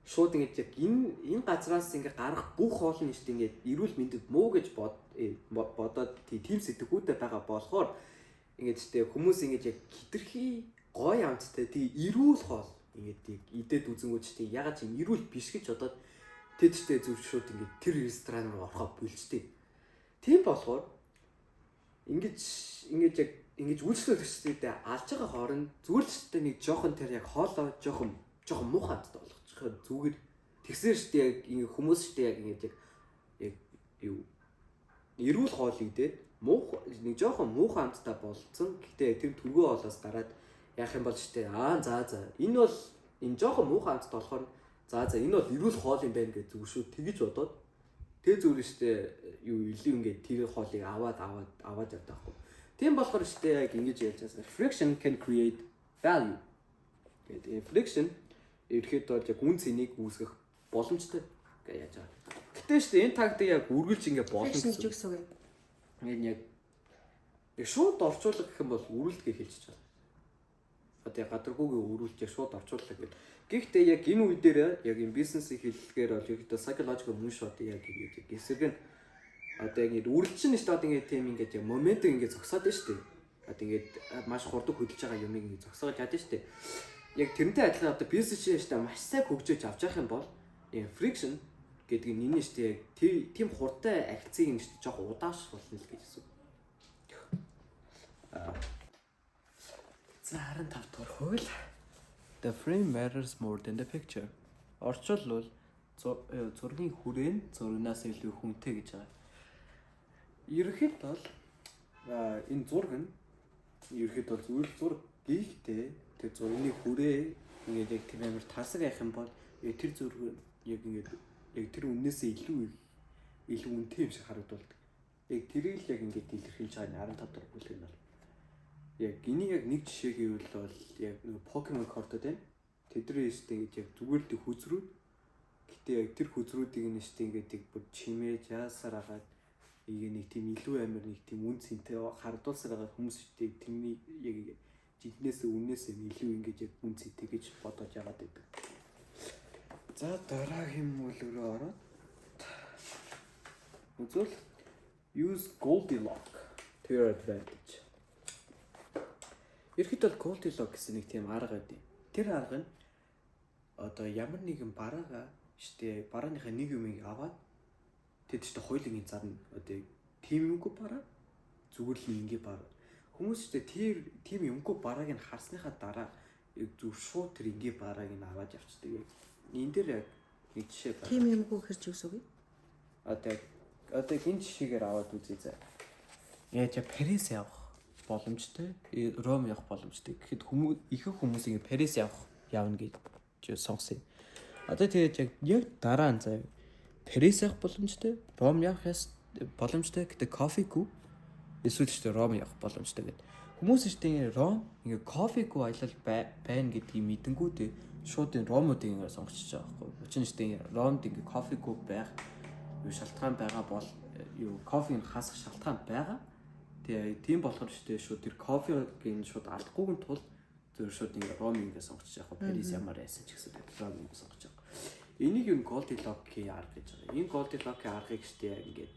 шууд ингэж яг энэ газраас ингэ гарах бүх хоол нь штэ ингэ эрүүл мэндэд муу гэж бодоод тийм сэтгэхүйтэй байгаа болохоор ингэж штэ хүмүүс ингэж яг хитрхи гоё амттай тийм эрүүл хоол ингэ идээд үзэнгүүт штэ ягаад ч юм эрүүл биш гэж бодоод тэд штэ зөв шууд ингэ тэр ресторан руу орохоо бүлжтэй. Тийм болохоор ингэж яг ингэж үйлчлүүлэгчдээ алж байгаа хооронд зүгээр л штэ нэг жоохон тэр яг хоолоо жоохон муухай амттай болох зүгээр тэгсэр штэ яг ингэ хүмүүс штэ яг ингэж яг юу эрүүл хоол идээд нэг жоохон муухай амттай болцсон. Гэхдээ тэр түргөө хоолоос гараад яах юм бол штэ за энэ бол энэ жоохон муухай амттай болохоор за энэ бол эрүүл хоол юм байна гэж зүг шүү тэгэж бодоод тэг зүгээр штэ юу илүү ингээд тэр хоолыг аваад явдаг байхгүй. Тийм болохоор штэ яг ингэж ярьж байгаа. Friction can create value. Тэгээд friction ерхэд бол яг үн цэнийг үүсгэх боломжтой гэж яаж байгаа. Гэтэ штэ энэ тактик яг үргэлж ингээд болно гэж үгсэг юм. Энэ яг шууд орчуулах гэх юм бол үргэлжлэгээ хэлчихэж байна. Одоо яг гадаргуугийн өрүүлж яг шууд орчууллаа гэдэг. Гэхдээ яг энэ үе дээр яг энэ бизнесийн хэллэгээр бол ерөөдөө psychological moonshot яг ингэж эсрэг нь одоо яг ингэ үргэлжлэн шүү дээ. Одоо ингэ тийм ингэж моментыг ингэ зогсоод байна шүү дээ. Одоо ингэ маш хурдан хөдөлж байгаа юмыг ингэ зогсоож чадсан шүү дээ. Яг тэрнтэй адилхан одоо бизнес чинь шүү дээ маш сайн хөгжиж авч явах юм бол энэ friction гэдэг нь энэ шүү дээ яг тийм хурдан акцийг нь шүү дээ жоох удааш болно л гэж хэлсэн. За 15 дугаар хууль. The frame matters more than the picture. Орчуул бол зургийн хүрээн зургнаас илүү хүнтэй гэж байгаа. Ерөнхийд бол энэ зураг нь ерөнхийд бол зүйл зураг гэхдээ тэр зургийн хүрээ ингээд яг тийм амар тасаг явах юм бол тэр зураг яг ингээд яг тэр үннээсээ илүү үнэтэй юм шиг харагдуулдаг. Яг тэрийг л яг ингээд илэрхийлж байгаа 15 дугаар бүлэг нь бол яг энийг яг нэг жишээ гэвэл бол яг нэг Pokemon card-ууд байна. Тэдний нэстэ ингэж яг зүгээр л хүзрүүд. Гэтэ яг тэр хүзрүүдийг нэстэ ингэж яг бүр чимээж яасаар хагаад нэг тийм илүү амар нэг тийм үн цэнтэй хардуулсаар байгаа хүмүүс ихтэй тэрний яг жинхнээсээ үннээсээ илүү ингэж яг үн цэнтэй гэж бодож яагаад байдаг. За дараагийн бүлэг рүү ороод үзвэл use Goldilocks to your advantage. Ерхэд бол Goldilocks гэсэн нэг тийм арга байдаг. Тэр арга нь одоо ямар нэгэн бараага штэ барааныхаа нэг юмыг аваад тэд штэ хоёулын зарна одоо тийм юмгүй бараа зүгээр л ингээ бараа. Хүмүүс штэ тийм юмгүй барааг нь харсныхаа дараа зүг шууд тэр ингээ барааг нь аваад явцдаг. Энэ дээр яг нэг жишээ байна. Тийм юмгүй хэрч үсэг юм. Одоо энэ жишээгээр аваад үзье заа. Яаж Парис явах боломжтой, Ром явах боломжтой. Гэхэд ихэнх хүмүүс ингэ Парис явна гэж сонгосон. Одоо тэгээд яг дараа нь заа Парис явах боломжтой, Ром явах боломжтой гэдэг кофегүй эсвэл ч Ром явах боломжтой гэдэг. Хүмүүс ихтэй Ром ингэ кофегүй аялал байна гэдгийг мэдэнгүүтээ шууд энэ Ромуудыг ингэ сонгочихж байгаа байхгүй. Учир нь ихтэй Ромд ингэ кофегүй байх шалтгаан байгаа бол кофег хасах шалтгаан байгаа. Тэгээ тийм болохоор штэ шууд тэр кофегийн шууд алдахгүйн тулд зөв шууд ингэ Ром ингэ сонгочих яг Парис ямар байсан ч гэсэн Ром ингэ сонгочих. Энийг юу Goldilocks-ийн арга гэж байгаа. Энэ Goldilocks-ийн аргыг штэ ингээд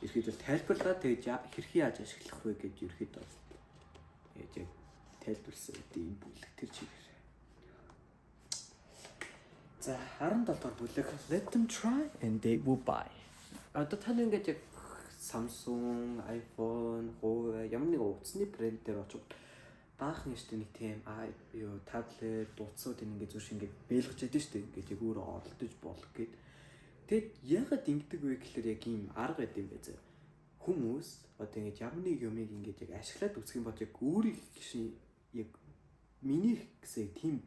ерхэд бол тайлбарлаад тэгж хэрхэн яаж ашиглах вэ гэж ерхэд бол яг тайлбарлсан энэ бүлэг тэр чигээр. За 17 дахь бүлэг let them try and they will buy. Одоо тань ингээд яг Samsung, iPhone, Huawei ямар нэг утасны брэнд дээр очиж баахан штэ нэг тийм таблет, утсууд ингээд зүрш ингээд бэлгэж ядэн штэ ингээд яг өөрөө оролдож болох гэд. Тэгэд ягаад ингэдэг вэ гэхээр яг ийм арга байд юм бэ. Хүмүүс одоо ингээд ямар нэг юмыг ингээд яг ашиглаад үзэх юм бол яг өөрийн гişin яг миний гэсэн тийм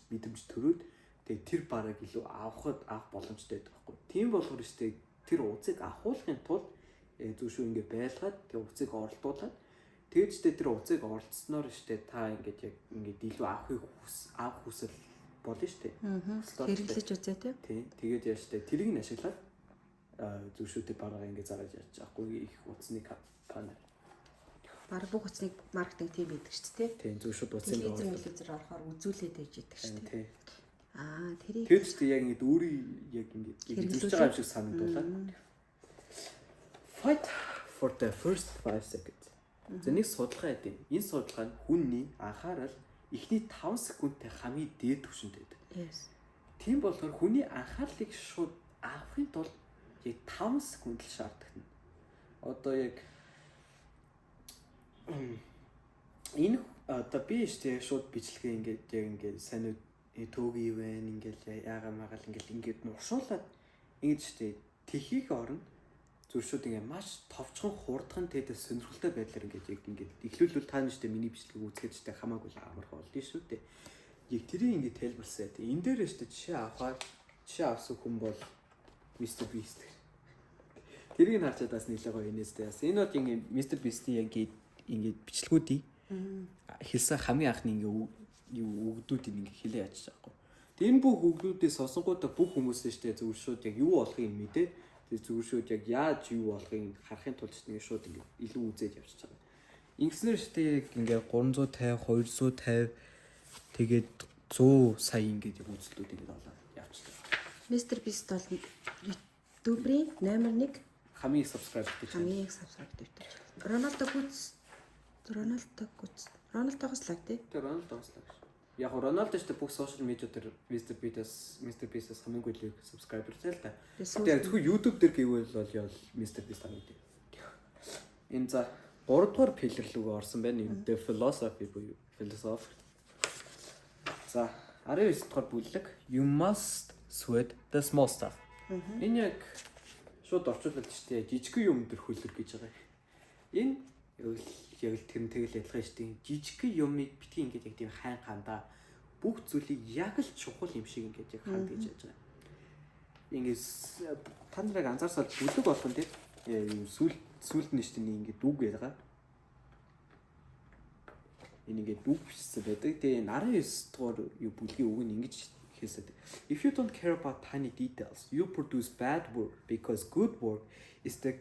мэдрэмж төрөөд тэгээ тэр бараг илүү авах боломжтой байдаг байхгүй. Тийм болохоор штэ тэр уцыг авахын тулд зүг шүү ингээ байлгаад тэр уцыг оролдуулаад тэгээд штэ тэр уцыг оролцсноор штэ та ингээд яг ингээд илүү авах хүсэл болно штэ. Хэрэглэж үзээ тий. Тэгээд яа штэ тэрийг нь ашиглаад зүг шүү тэр бараг ингээ зараж ярьж байхгүй их уцны панел. Бараг бүх уцныг маркетинг тийм байдаг штэ тий. Тийм зүг шүү уцыг телевизээр орохоор үзүүлээд байж идэг штэ. тэрийг тэгээд ч яг ингэ өөрийн яг ингэ хийж байгаа юм шиг санагдуулаад fight for the first 5 seconds. Зэнийг судалгаа хийдэг. Энэ судалгаа нь хүний анхаарал эхний 5 секундтай хамгийн дээд түвшинд байдаг. Yes. Тийм болохоор хүний анхаарлыг шууд авахын тулд яг 5 секунд л шаарддаг. Одоо яг энэ одоо би штэ шууд бичлэгээ ингээд яг ингээд сайн төөг ивэн ингээл яага магаал ингээл нуршуулаад ингэж штэ тэхийг орно зүршүүд ингээ маш товчхон хурдхан тэд сонирхолтой байдлаар ингээд ихлүүлвэл та нэштэй миний бичлэг үзэхэд ч хамаагүй л амархан болдсон шүү дээ. Яг тэрийг ингээд тайлбарсаа. Энэ дээр штэ жишээ авсан хүн бол Mr Beast. Тэрийг харчаад бас нэлээд гоё инээстэй. Энэ бол ингээд Mr Beast-ийн ингээд бичлгүүдийг хэлсэн хамгийн анхны ингээд өгдүүд ингээд хэлээ ячиж байгаа. Энэ бүх өгдүүдээс сонсонгуудаа бүх хүмүүс штэ зүршүүд яг юу болохыг мэдээ. Тэр зүршүүд яг яаж юу болохыг харахын тулд нэг шууд ингээд илүү үзээд явчихж байгаа. Ингэснээр штэ ингээд 350, 250 тэгээд 100 сая ингээд үзэлтүүд ингээд олоод явчихлаа. Mr Beast бол YouTube-ийн номер 1 хамгийн subscribe гэж. хамгийн subscribe дэвтэж. Рональдогоос лаг тий. Тэр Рональдогоос лаг. Яг Рональдо ч бүх сошиал медиа дээр Mr Beast-ээс хамгийн гүйлэг subscriber зэ л та. Тэгээд зөвхөн YouTube дээр гэвэл бол яа Mr Beast хамгийн дээ. Энэ за 3 дугаар пиллер рүү орсон байна. The philosophy буюу philosophy. За 19 дугаар бүлэг You must sweat the small stuff. Энэ яг шууд орчуулдаг шүү дээ. Жижиг юм дээр хөлөг гэж байгаа. Энэ яг л тэр нь тэгэл ялгаа шүү дээ. Жижиг юмыг битгий ингээд яг тийм хайн хандаа бүх зүйлийг яг л чухал юм шиг ингээд яг ханд гэж яаж байгаа. Ингээд та нарыг анзаарсал бүлэг болгон тийм юм сүлд нь шүү дээ ингээд үг байгаа. Энэ ингээд үг бичсэн байдаг. Тэгээ 19 дугаар юу бүлгийн үг нь ингэж хэлсэн. If you don't care about tiny details, you produce bad work because good work is the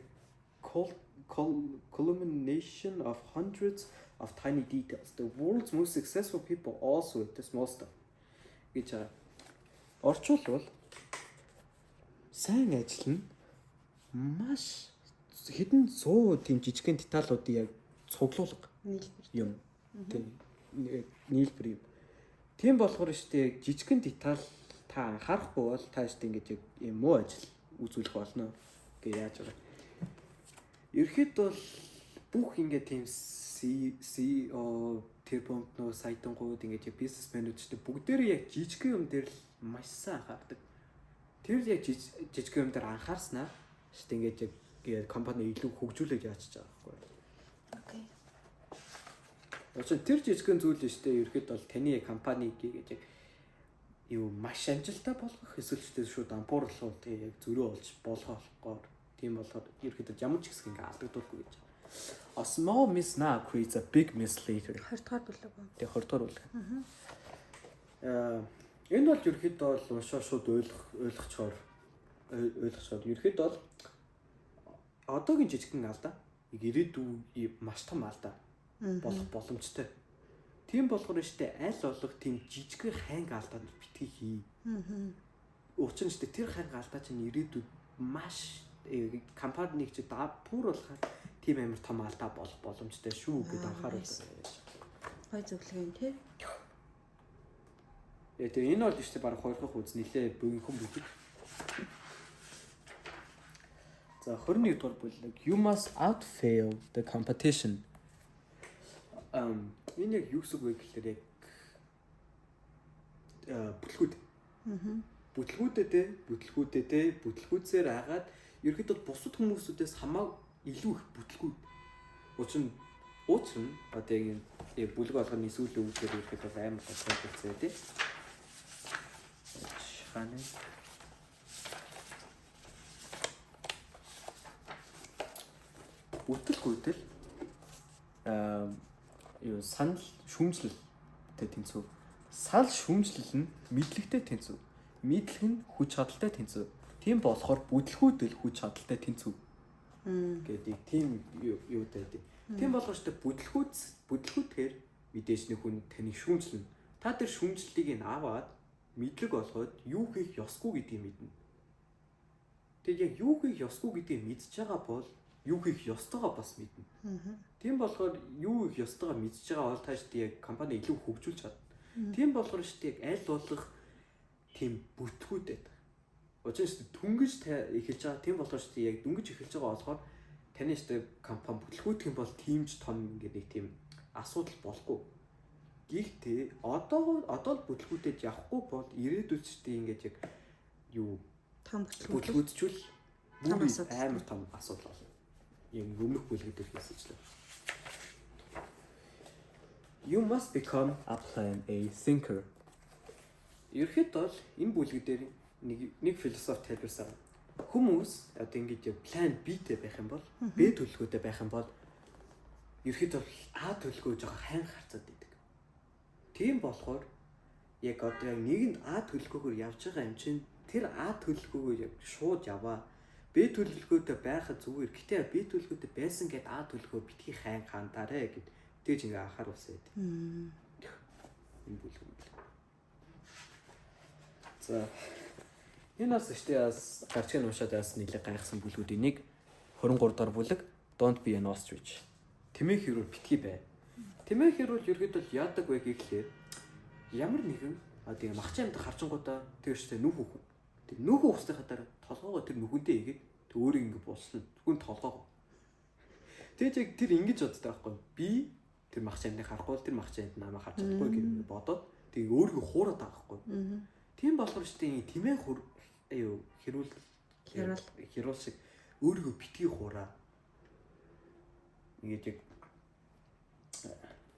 culmination of hundreds of tiny details. The world's most successful people also with the small stuff. Гэж орчуулвал сайн ажил нь маш хэдэн 100 тийм жижигхэн деталуудыг яг цуглуулга юм. Тийм нийлбэр юм. Тийм болохоор штэ жижигхэн деталь та анхаарахгүй бол та штэ ингэж юм муу ажил үзүүлэх болно гэж яаж байгаа. Ерхэд бол бүх ингэ тийм CEO тэр бомтноо сайтангууд ингэж бизнесмэнүүд штэ бүгдээрээ яг жижигхэн юм дээр л маш сайн анхаардаг. Тэр л яг жижигхэн юм дээр анхаарснаа штэ ингэж яг компани илүү хөгжүүлээд яачиж байгаа байхгүй. Окей. Очоо тэр жижигхэн зүйл нь штэ ерхэд бол таны компаниг гэж яг юу маш амжилттай болгох эсвэл ч шууд ампуурлах яг зөрөө олж болгохоор тийм болохоор ерхэд ямар ч хэсэг ингээ алдагдуулгүй гэж. A small miss now creates a big miss later. 20 дугаар бүлэг ба. Тэгээ 20 дугаар бүлэг. Энэ бол ерхэд бол уншаа шууд ойлгохчоор ерхэд бол одоогийн жижигхэн алдаа ирээдүйн маш том алдаа болох боломжтой. Тийм болохоор штэ аль болох тийм жижигхэн ханг алдаанд битгий хий. Учир нь штэ тэр ханг алдаа чинь ирээдүйд маш компаниг чи бүр болохоор тийм амар том алдаа болох боломжтой шүү гэдээ анхааруулсан. Гой зөвлөгөө юм тий. Тэгээ энэ бол штэ баг хоёрхох үз нилээ богинохон бүдэг. За 21 дугаар бүлэг You must outfail the competition. Энэ яг юу гэсэн үг вэ гэхээр яг бүтлгүүд. Бүтлгүүдээр агаад ерөөдөө бусад хүмүүсүүдээс хамаагүй илүү их бүтлгүүд. Учир нь одоо яг бүлэг болгоны сүүлийн үгээр ерөөдөө амар гол хэлцээ тий. Ханаа бүтлгүүдэл юу санал шүүмжлэлтэй тэнцүү. Сал шүүмжлэл нь мэдлэгтэй тэнцүү. Мэдлэг нь хүч чадалтай тэнцүү. Тийм болохоор бүтлгүүдэл хүч чадалтай тэнцүү. Гэдэг тийм юу дээд. Тийм болохоор ч бүтлгүүдээр мэдээж нэг хүн таны шүүмжлэн. Та тэр шүүмжлэлийг нь аваад мэдлэг болгоод юу хийх ёсгүй гэдгийг мэднэ. Тэгээд яг юу хийх ёсгүй гэдгийг мэдж байгаа бол юу хийх ёстойгоо бас мэднэ. Тийм болохоор юу хийх ёстойгоо мэдж байгаа бол тааш яг компани илүү хөгжүүлж чадна. Тийм болохоор шүү дээ аль болох тийм бүтлгүүдэд. Учир нь түнгэж эхэлж байгаа. Тийм болохоор шүү дээ яг дүнгэж эхэлж байгаа болохоор таны шүү дээ компани бүтлгүүдх юм бол тиймж том ингээд нэг тийм асуудал болохгүй. Гэхдээ одоо л бүтлгүүдэд явахгүй бол ирээдүйд шүү дээ ингээд яг юу том бүтлгүүдчүүл амар том асуудал болно. Яг өмнөх бүлгээр хэлсэжлээ. You must become a plan A thinker. Ерөнхийдөө энэ бүлэг дээр нэг философи тайлбарсан. Хүмүүс одоо ингэж план B-тэй байх юм бол B төлөвлөгөөтэй байх юм бол ерөнхийдөө А төлөвлөгөө жоохон хайн харцаад идэг. Тийм болохоор яг одоо яг нэгэнд А төлөвлөгөөгөөр явж байгаа юм чинь тэр А төлөвлөгөөгөө яг шууд яваа. B төлөвлөгөөтэй байхад зүгээр. Гэтэ B төлөвлөгөөтэй байсан гэд А төлөвлөгөө битгий хайн хантаарэ гэд тэгж ингээ анхаар усаад. Энэ бүлэг. За энэ бас бас гарч ийн уншаад бас нэлээд гайхсан бүлгүүдийн нэг 23 дахь бүлэг Don't be an ostrich. Тэмээх хэрүүл битгий бай. Тэмээх хэрүүл ерөөдөл яадаг вэ гэхлээр ямар нэгэн одоо махч амьд харчингуудаа тэр штэ нүх үхэн. Тэр нүх ухсныхаа дараа толгоогоо тэр нүхэндээ игээд тэр өөрийг ингээ буулсан. Түн толгоогоо. Тэгэж яг тэр ингэж боддог байхгүй. Би тэр махч амьдыг харахгүй тэр махч амьд намайг харж чадахгүй гэж бодоод тэг өөрийгөө хуураад байгаа байхгүй. Тийм болохоор штэ тэмээх хэрүүл шиг өөрийгөө битгий хуураа. Ингээд яг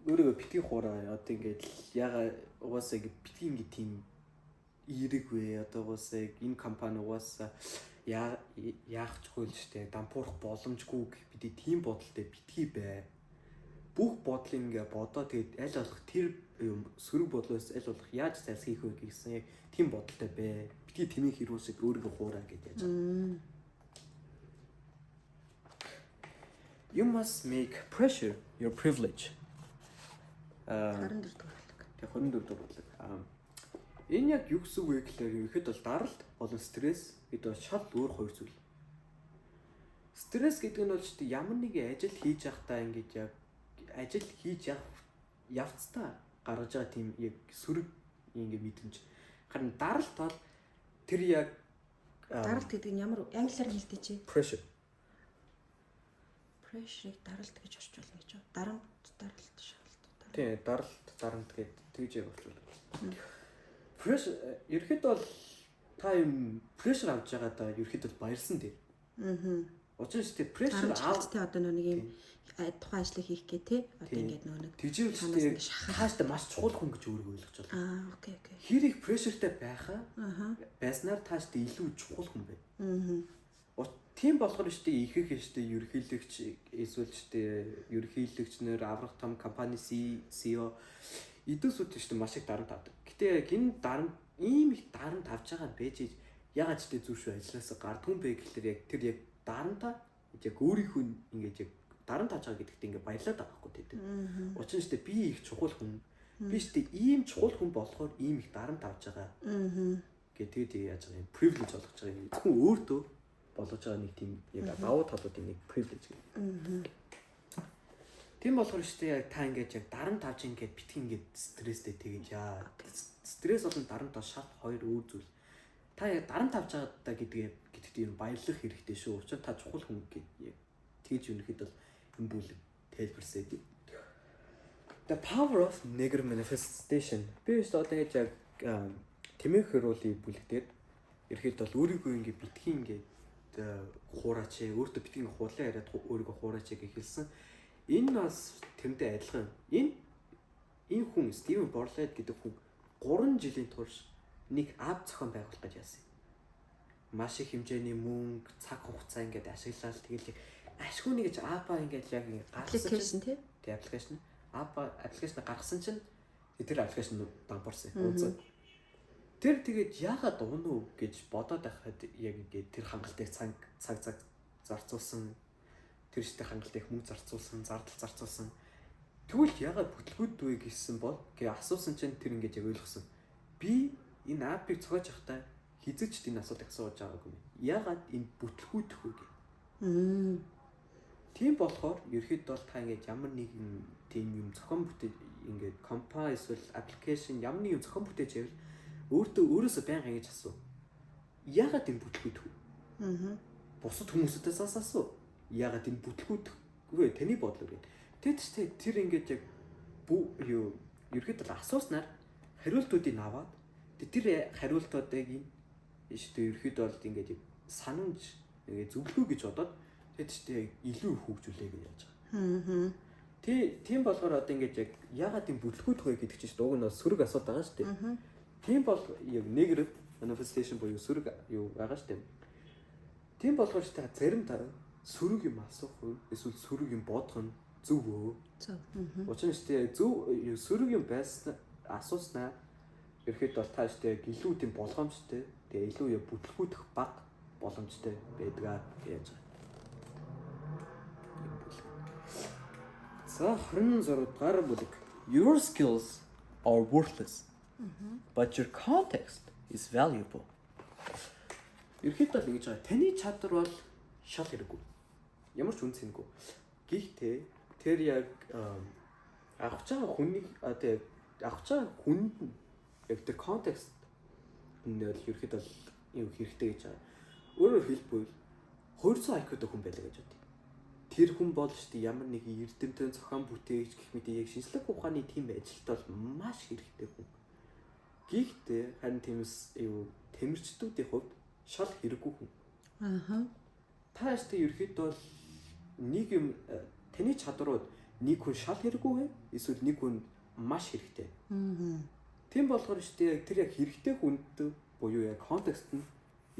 өөрийгөө битгий хуураа одоо ингээд яга угаасаа битгий ингээд тийм эерэг вэ одоо угаасаа энэ компани угаасаа яах чгүй л штэ дампуурах боломжгүй бидний тийм бодолтой битгий бай. Бүх бодлыг ингээд бодоо тэгээд аль болох тэр сөрөг бодлоос аль болох яаж залсхийх вэ гэсэн тийм бодолтой бай. Битгий тэмээх хэрүүл шиг өөрийгөө хуураа гэж яаж. You must make pressure your privilege. 24 дугаар бүлэг. Энэ яг юу гэсэн үг вэ гэхээр ерөөд бол даралт болон стресс гэдэг бол шал өөр хоёр зүйл. Стресс гэдэг нь бол ч ямар нэгэн ажил хийж явахдаа ингэж яг ажил хийж явцдаа гаргаж байгаа тийм яг сөрөг ингэ мэдрэмж. Харин даралт бол тэр яг даралт гэдэг нь ямар англиар хэлдэг чи? Pressure. Pressure-ыг даралт гэж орчуулна гэж байна. Даралт шалт. Тийм, даралт гэдэг тэгж яг орчуулна. Pressure ерхэд бол та юм pressure авч байгаа да ерхэд бол баярсан дээ. Учир нь тийм pressure авалттай одоо нэг юм тухайн ажлыг хийх гээ те одоо ингээд нэг тэгжүүлсэн хааштай маш чухал хүн гэж өөрийгөө ойлгож байна. Окей. Хэрэг pressureтэй байхаа байснаар тааштай илүү чухал хүн байна. Тийм болохоор штэ ихэх штэ ерөнхийлөгч эсвэл штэ ерөнхийлөгчнөр аврах том компани CEO эдүүсүүд штэ маш их дарамт авдаг. Гэтэ яг энэ дарамт ийм их дарамт авч байгаа байж ягаад ч зүг шүү ажилласаа гардгүй бэ гэхэлэр яг тэр яг дарамтаа яг өөрийнхөө ингэж яг дарамт авч байгаа гэдэгт ингэ баярлаад байгаа байхгүй тийм. Учир нь штэ би их чухал хүн. Би штэ ийм чухал хүн болохоор ийм их дарамт авч байгаа. Тэгээд яаж байгаа юм privilege олгож байгаа юм. Зөвхөн өөртөө болгож байгаа нэг тийм яг давуу талуудын нэг privilege гэх. Тийм болохоор штэ яг та ингэж яг дарамт авч ингээд битгий ингээд стресстэй тэгэж яа. Стресс болон дарамт бол шал хоёр өөр зүйл. Та яг дарамт авч байгаа гэдэгт юм баярлах хэрэгтэй шүү. Учир та чухал хүн гэдэг тэгж үнэхэд бол энэ бүлэг тайлбарсан гэдэг. The power of negative manifestation. Би ч одоо ингэж яг тэмээх хэрүүлийн бүлэг дээр ерхэд бол өөрийгөө ингээд битгий ингээд хуураач өөртөө битгий хуулаа яриад өөрийгөө хуураач гэж хэлсэн. Энэ бас тэрнтэй адилхан. Энэ хүн Стивен Борлайт гэдэг хүн 3 жилийн турш нэг ап зохион байгуулах гэж яасан. Маш их хэмжээний мөнгө, цаг хугацаа ингээд ашиглаад тэгэл ашгүй нэг гэж апа ингээд яг аппликейшн тий аппликейшн аппликейшн гаргасан чинь тэр аппликейшн дампуурсан. Тэр тэгээд яагаад дуунуу гэж бодоод байхад яг ингээд тэр хангалтыг цаг зарцуулсан. Тэр ихтэй хангалтыг мөнгө зарцуулсан, зардал зарцуулсан. Тэгвэл яагаад бүтлгүүд вэ гэсэн бол гээ асуусан чинь тэр ингээд яг ойлгосон. Би энэ апыг зохиож явахдаа хизэж энэ асуудыг асууж байгаагүй. Яагаад энэ бүтлгүүдэх вэ гэх. Тийм болохоор ерхэд бол та ингээд ямар нэгэн тийм юм зохион бүтээж ингээд компани эсвэл аппликейшн ямар нэгэн зохион бүтээж байвал өөрөөсөө байнга ингэж асуу. Яагаад энэ бүтлгүүдэх вэ? Бусад хүмүүсээс асуу. Яагаад энэ бүтлгүүдэх вэ? Таны бодлоор вэ? Тэгэхдээ тэр ингээд яг ерхэд бол асууснаар хариултуудыг аваад тэр хариултуудыг энэ ерхэд бол ингээд санамж ингээд зөвлөгөө гэж бодоод тэгээд штэ илүү хөгжүүлээ гэж яаж байгаа. Тийм болохоор одоо ингээд яг ягаад тийм бүтлгүүд хөө гэдэг чинь уг нь бол сөрөг асуудал байгаа штэ. Тийм бол яг negative manifestation буюу сөрөг юу байгаа штэ. Тийм болохоор штэ зарим та сөрөг юм асуух уу эсвэл сөрөг юм бодох нь зөв өө. Зөв. Учир нь штэ зөв сөрөг юм байсан асууснаа ерхэд бол та штэ илүү тийм болгоомжтой тэгээ илүү яг бүтлгүүдэх баг боломжтой байдгаа гэж байгаа. За 26 дугаар бүлэг. Your skills are worthless. But your context is valuable. Ерхэд бол ингэж байгаа. Таны чадвар бол шал хэрэггүй. Ямар ч үнцэнгүй. Гэхдээ тэр яг авах байгаа хүний одоо авах байгаа хүнд яг тэр контекст нь бол ерхэд бол юу хэрэгтэй гэж байгаа. Өөрөөр хэлбэл 200 IQ-тэй хүн байлаа гэж бодъё. Тэр хүн бол шүү дээ ямар нэг эрдэмтэн зохион бүтээгч гэх мэт яг шинжлэх ухааны тийм ажилд бол маш хэрэгтэй хүн. Гэхдээ харин тиймээс юу тэмэрчдүүдийн хувьд шал хэрэггүй хүн. Та шүү дээ ерхэд бол нэг юм таны чадрууд нэг хүн шал хэрэггүй вэ? Эсвэл нэг хүн маш хэрэгтэй. Тийм болохоор шүү дээ тэр яг хэрэгтэй хүнд буюу яг контекст нь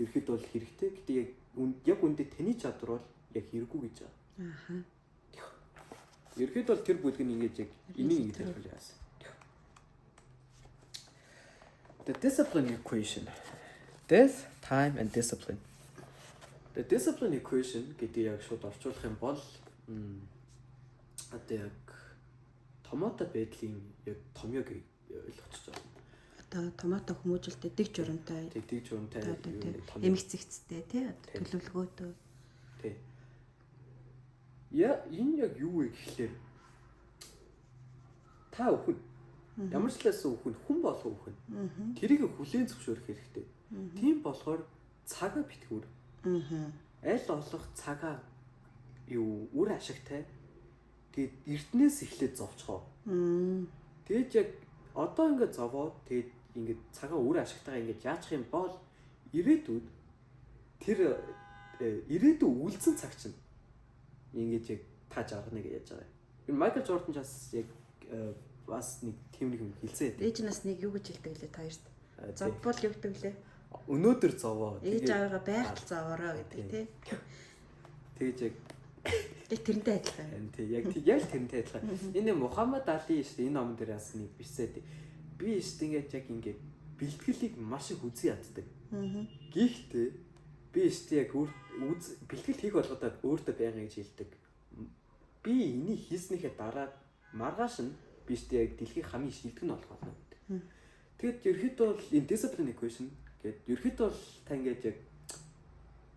ерхэд бол хэрэгтэй. Гэтэ яг үндэ таны чадвар бол яг хэрэггүй гэж байна. Ерхэд бол тэр бүлэг нь ингэж яг энийг ингэж хэлэх яасан. The discipline equation. Death, time and discipline. The discipline equation гэдэг яг шууд орчуулах юм бол одоо яг томоотой байдлын яг томьёог ойлгочих жоо. Одоо томато хүмүүжүүлэлтэй дэг журамтай. Дэг журамтай эмх цэгцтэй тий төлөвлөгөөтэй. Тий. Я энэ яг юу вэ гэхлээр та өхөн ямар ч лээс өхөн хүн болох өхөн тэрийг хүлээн зөвшөөрөх хэрэгтэй. Тийм болохоор цагаа битгүүр. Аль болох цагаа юу үр ашигтай тэгээд эрднээс эхлээд зовчгоо. Тэгээд яг одоо ингээд зовоод тэгээд ингээд цагаа үр ашигтайгаа ингээд яачих юм бол ирээдүйд тэр ирээдүйд үлдсэн цаг чинь ингэж яг тааж авах нэг яаж байгаа. Энэ Майкл Жордан ч бас яг бас нэг тийм нэг юм хэлсэн. Ээж нас нэг юу гэж хэлдэг лээ та хоёрт. Зовбол юу гэдэг лээ. Өнөөдөр зовоо. Ээж аваагаа байхад зовоороо гэдэг тий. Тэгэж яг тэрнтэй адилхан. Тий яг тэрнтэй адилхан. Энэ Мухаммад Али шүү дээ энэ номон дээр бас нэг бичсээд би шүү дээ яг ингэж бэлтгэлийг маш их үзий яддаг. Гэхдээ би шүү дээ яг бэлтгэл хийх болгодоо өөртөө байнга гэж хэлдэг. Би энийг хийснийхээ дараа маргааш нь би шүү дээ яг дэлхийн хамгийн шилдэг нь болох болно гэдэг. Тэгэд ерхэд бол энэ discipline equation гэдэг ерхэд бол та ингэж яг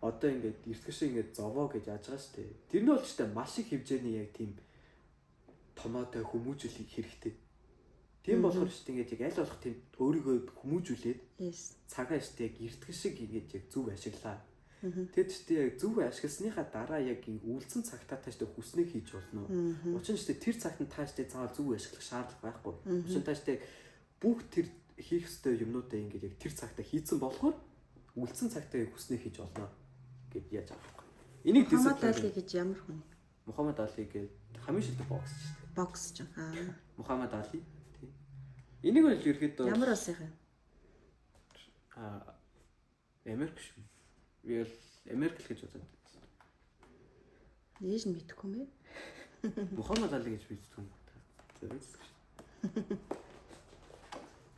одоо ингээд эртгэж ингээд зовоо гэж яаж байгаа шүү дээ. Тэр нь бол ч гэсэн маш их хэмжээний яг тийм томоотой хүмүүжүүлэх хэрэгтэй. Тийм болохоор шүү дээ ингээд яг аль болох тийм өөрийгөө хүмүүжүүлээд цагаа шүү дээ яг эртгэж шиг ингээд яг зөв ашиглаа. Тэгэд шүү дээ яг зөв ашигласныхаа дараа яг үлдсэн цагтаа та шүү дээ хүснэг хийж болно. Учир нь шүү дээ тэр цагт нь та шүү дээ заавал зөв ашиглах шаардлага байхгүй. Учир нь та шүү дээ бүх тэр хийх ёстой юмнуудаа ингээд яг тэр цагтаа хийцэн болохоор үлдсэн цагтаа хүснэг хийж болно гэд яаж авахгүй. Энийг Мухаммад Али гэж ямар хүн? Мухаммад Али гэдэг хамгийн шилдэг боксч шүү дээ. Бокс ч. Мухаммад Али. Тий. Энийг бол ерөөхдөө ямар улсын юм? Америк шүү. Би Америк л гэж бодод. Нээж нь мэдэхгүй юм бэ? Мухаммад Али гэж бичдэг юм байна.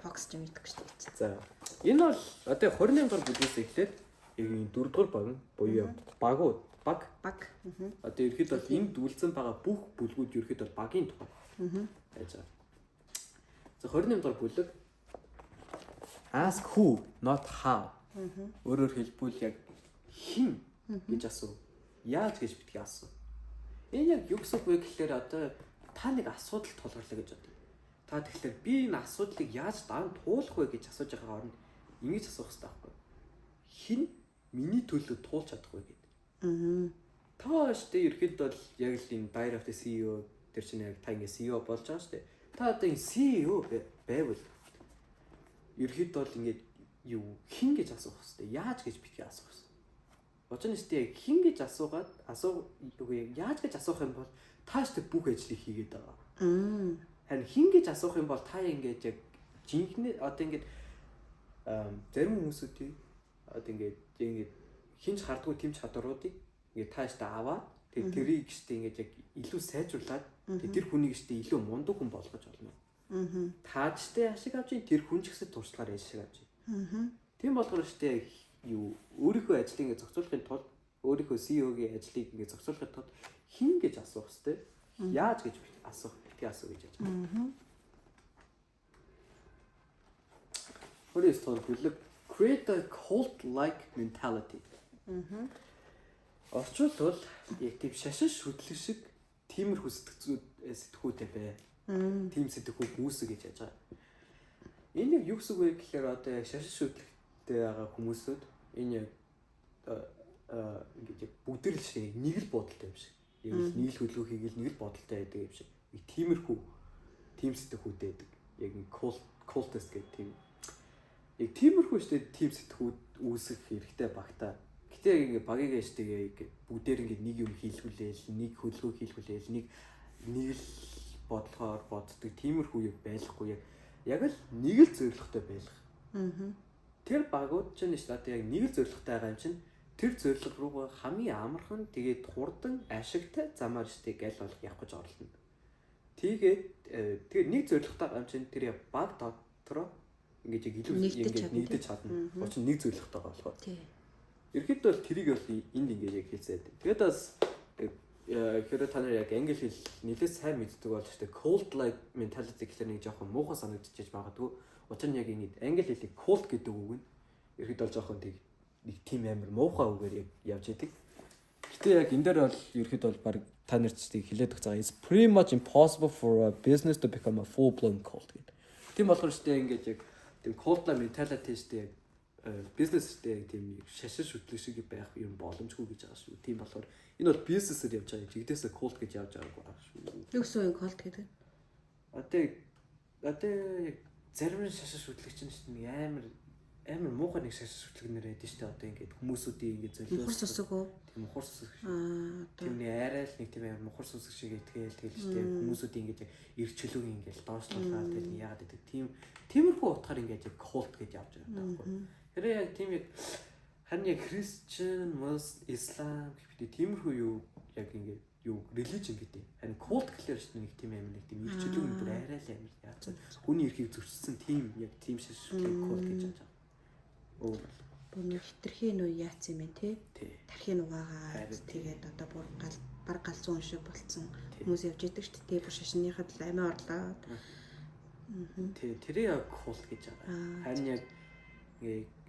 Бокс ч мэдэхгүй шүү дээ. За. Энэ бол одоо 28 дугаар бүлгээс эхлээд яг энэ 4 дугаар баг буюу баг. Одоо ерхэд бол энд үлдсэн байгаа бүх бүлгүүд ерхэд бол багийн тухай. Яаж байгаа. За 28 дугаар бүлэг ask who not how. Өөрөөр хэлбэл яг хэн гэж асуу. Яаж гэж битгий асуу. Энэ яг юу гэсэн үг вэ гэхээр одоо та нэг асуудал тулгарлаа гэж бодъё. Та тэгэхээр би энэ асуудлыг яаж даан туулах вэ гэж асууж байгаа хооронд ингэж асуух хэрэгтэй байхгүй. Хэн миний төлөө туулж чадах вэ гэдэг. Та штэ ерхэд бол яг л энэ Buyer of the CEO тэр чинь яг та ингэ CEO болж байгаа штэ. Та одоо энэ CEO байвал ерхэд бол ингэ юу хэн гэж асуух хэрэгтэй. Яаж гэж битгий асуух хэрэгтэй. Учир нь штэ хин гэж үгүй яаж гэж асуух юм бол та штэ бүх ажлыг хийгээд байгаа. Харин хин гэж асуух юм бол та ингэж яг жинхэнэ одоо ингэж зарим хүмүүсүүдийг одоо ингэж хинч хардггүй тэм чадваруудыг ингэ та штэ аваад тэгээд тэрийг штэ ингэж яг илүү сайжруулад тэр хүнийг штэ илүү мундаг хүн болгож олно. Та штэ ашиг авч тэр хүн ч гэсэн туршлагаар ашиг авч. Тийм болохоор штэ юу өөрийнхөө ажлыг ингэ зохицуулахын тулд өөрийнхөө CEO-гийн ажлыг ингэ зохицуулахын тулд хин гэж асуух хэвээр яаж гэж асуух битгий асуу гэж яаж байна. What is told look create a cult like mentality. Орчуулбал яг тийм шашин шүтлэг шиг тиймэрхүү сэтгхүүтэй бай. Тийм сэтгхүү үүсгэж гэж яаж байгаа. Энэ яг юу гэсэн үг вэ гэхээр одоо яг шашин шүтлэгтэй байгаа хүмүүсүүд энэ яг ингэж бүгдэрл шиг нэг л бодолтой юм шиг. Яг нэг л хөдөлгөөн хийгээл нэг л бодолтой байдаг юм шиг. Их тиймэрхүү тийм сэтгхүүтэй байдаг. Яг cultist гэх тийм. Яг тиймэрхүү штэ тийм сэтгхүүд үүсгэх хэрэгтэй багтаа. Гэтэ ингэ багийг штэ бүгдээр ингэ нэг юм хийлгүүлээл, нэг хөдөлгөөн хийлгүүлээл, нэг л бодлохоор боддог тиймэрхүү юм байхгүй яг л нэг л зорилготой байх. Тэр багууд ч нэш одоо яг нэг л зорилготой байгаа юм чинь тэр зорилго руу хамгийн амархан тэгээд хурдан ашигтай замаар штэ гал болох явах гэж оролдоно. Тэгээд нэг зорилготой байгаа юм чинь тэр баг дотроо ингэж илүү нэгдэж чадна. Учир нь нэг зорилготой байгаа болохоор. Ерхэд бол тэрийг бол энд ингэж яг хэлсээд. Тэгээд бас хэрэг та нар яг англи хэл нэлээд сайн мэддэг бол ч cult like mentality гэхлээр нэг жоохон муухай санагдчихэж магадгүй. Учир нь яг ингэ англи хэлийг cult гэдэг үг нь ерхэд бол жоохон нэг тийм амар муухай үгээр яг явж идэг. Гэтэ яг энэ дээр бол ерхэд бол баг та нарт ч хэлээд өгч байгаа. It's pretty much impossible for a business to become a full blown cult гэдэг. Тийм болохоор ч ингэж яг тийм cult like mentality штэ бизнестэй тийм шашин шүтлэг шиг байх юм боломжгүй гэж байгаа шүү. Тийм болохоор энэ бол бизнесээр явж байгаа. Жигдээсээ cult гэж явж байгаагүй байгаа шүү. Юу гэсэн юм cult гэдэг? Одоо зарим шашин шүтлэгч нь шүү амар муухай нэг шашин шүтлэг нэр байдаг шүү. Одоо ингээд хүмүүсүүдийн ингээд золиос мухар сүсэг үү? Тийм мухар сүсэг. Тийм нэг арай л нэг тийм амар мухар сүсэг шиг тэгэл шүү. Хүмүүсүүдийн ингээд эрчилүүг ингээд доошлуулаад тэгэл яагаад гэдэг. Тиймэрхүү утгаар ингээд cult гэж явж байгаа байхгүй. Тэр яг тийм яг харин яг Christian, Islam гэдэг тиймэрхүү юу яг ингэ юу religion гэдэг. Харин cult гэхэлэр ч нэг тийм амар нэг тийм ирчлэг бүр арай л амар яаж хүний эрхийг зөрчсөн тийм яг тийм шишгэлэг cult гэж яаж байгаа. Бүр хитрхийн нөө яац юм бэ те? Тархийн угаагаа тэгээд одоо бүр баг галзуун шиг болцсон хүмүүс явж идэг шүү дээ. Бүр шашныхад л амиа орлоо. Тэр яг cult гэж байгаа. Харин яг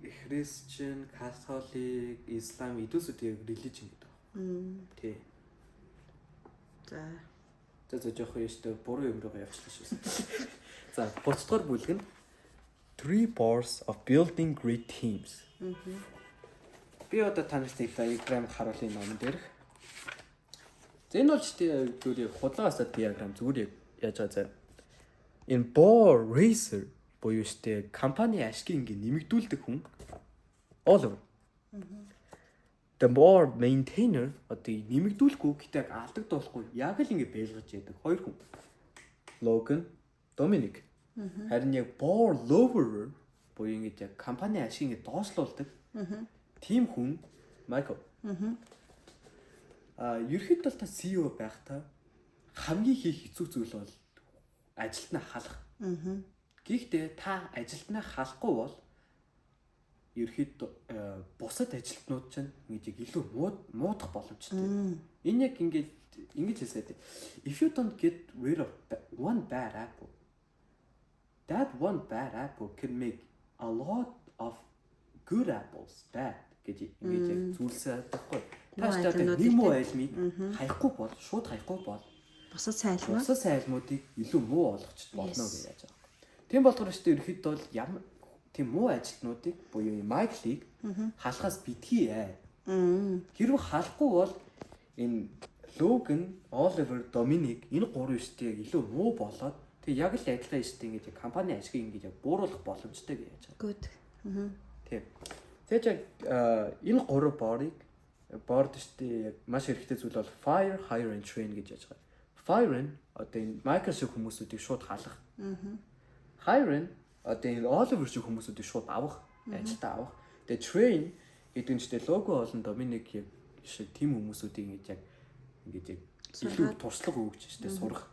Christian, Catholic, Islam эдүүсүүдийн religion гэдэг. Тий. За жоох яштай буруу юм руугаа явчихлаа шүү. За 30 дугаар бүлэг нь 3 parts of building great teams. Би одоо танарт диаграм харуулъя номон дээрх. Энэ бол ч зүгээр худлаагаас диаграм зүгээр яаж байгаа зэ. Энэ ball racer буюу штэ компани ашиг ингээ нэмэгдүүлдэг хүн all over. The more maintainer одоо нэмэгдүүлэхгүй гэдэг алдагдуулахгүй яг л ингээ бэлгэж яадаг хоёр хүн. Logan, Dominic. Харин яг ball lowerer буюу ингээ яг компани ашиг ингээ доошлуулдаг. Тим хүн Michael. Ерхэд бол та CEO байх та хамгийн хийх хэцүү зүйл бол ажилтнаа халах. Гэхдээ та ажилтнаа халахгүй бол ерхэд бусад ажилтнууд ч ингэж илүү муудах боломжтой. Энэ яг ингэж хэлсээд if you don't get rid of one bad apple, that one bad apple can make a lot of good apples bad гэж ингэж яг зүйлсээ байхгүй. Тааштай нэг муу айлмыг хаяхгүй бол шууд хаяхгүй бол бусад сайн айлмуудыг илүү муу болгоч болно гэж яаж байгаа. Тийм болохоор ч ерхэд бол ямар тийм муу ажилтнуудыг буюу Майклыг халахаас битгий ээ. Хэрвээ халахгүй бол энэ Logan, Oliver, Dominic энэ гурван штэ яг илүү муу болоод тэг яг л адилхан штэ ингэж компани ашиг ингэж яг бууруулах боломжтой гэж яаж байгаа. Good. Тийм. Тэгэж яг энэ гурван борыг board штэ яг маш хэрэгтэй зүйл бол fire, hire and train гэж яаж байгаа. Fire нь одоо энэ Michael шиг хүмүүсүүдийг шууд халах. Hire нь одоо энэ Oliver шиг хүмүүсүүдийг шууд авах, ажилдаа авах. Тэгээ train гэдэг нь штэ лого болон Доминик яг шиг team хүмүүсүүдийг ингэж яг илүү туршлага өгч штэ сурах.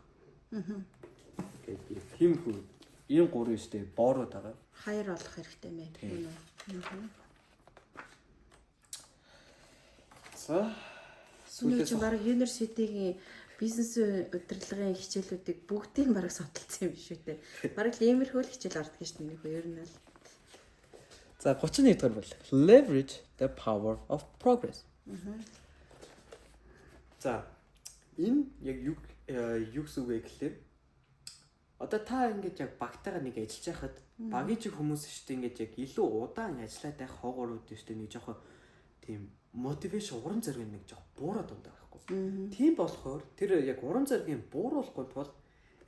Тэгээд team хүү ийм гурван штэ боорууд байгаа. Hire болох хэрэгтэй мэй. За сүүлийн чинь баг University-гийн бизнес удирдлагын хичээлүүдийг бүгдийг бараг судалсан юм биш үү те. Бараг л иймэрхүү л хичээл ордог шүү дээ. Ер нь л. За 31 дугаар бол leverage the power of progress. За энэ яг юу гэсэн үг вэ гэхлээр одоо та ингэж яг багтайгаа нэг ажиллаж байхад багийн чиг хүмүүс шүү дээ ингэж яг илүү удаан ажиллаад байх хоогоорууд шүү дээ нэг жоохон тийм мотивашн урам зориг нэг жоох буураад ундаг байхгүй. Тийм болохоор тэр яг урам зоригийн бууруулахгүй тул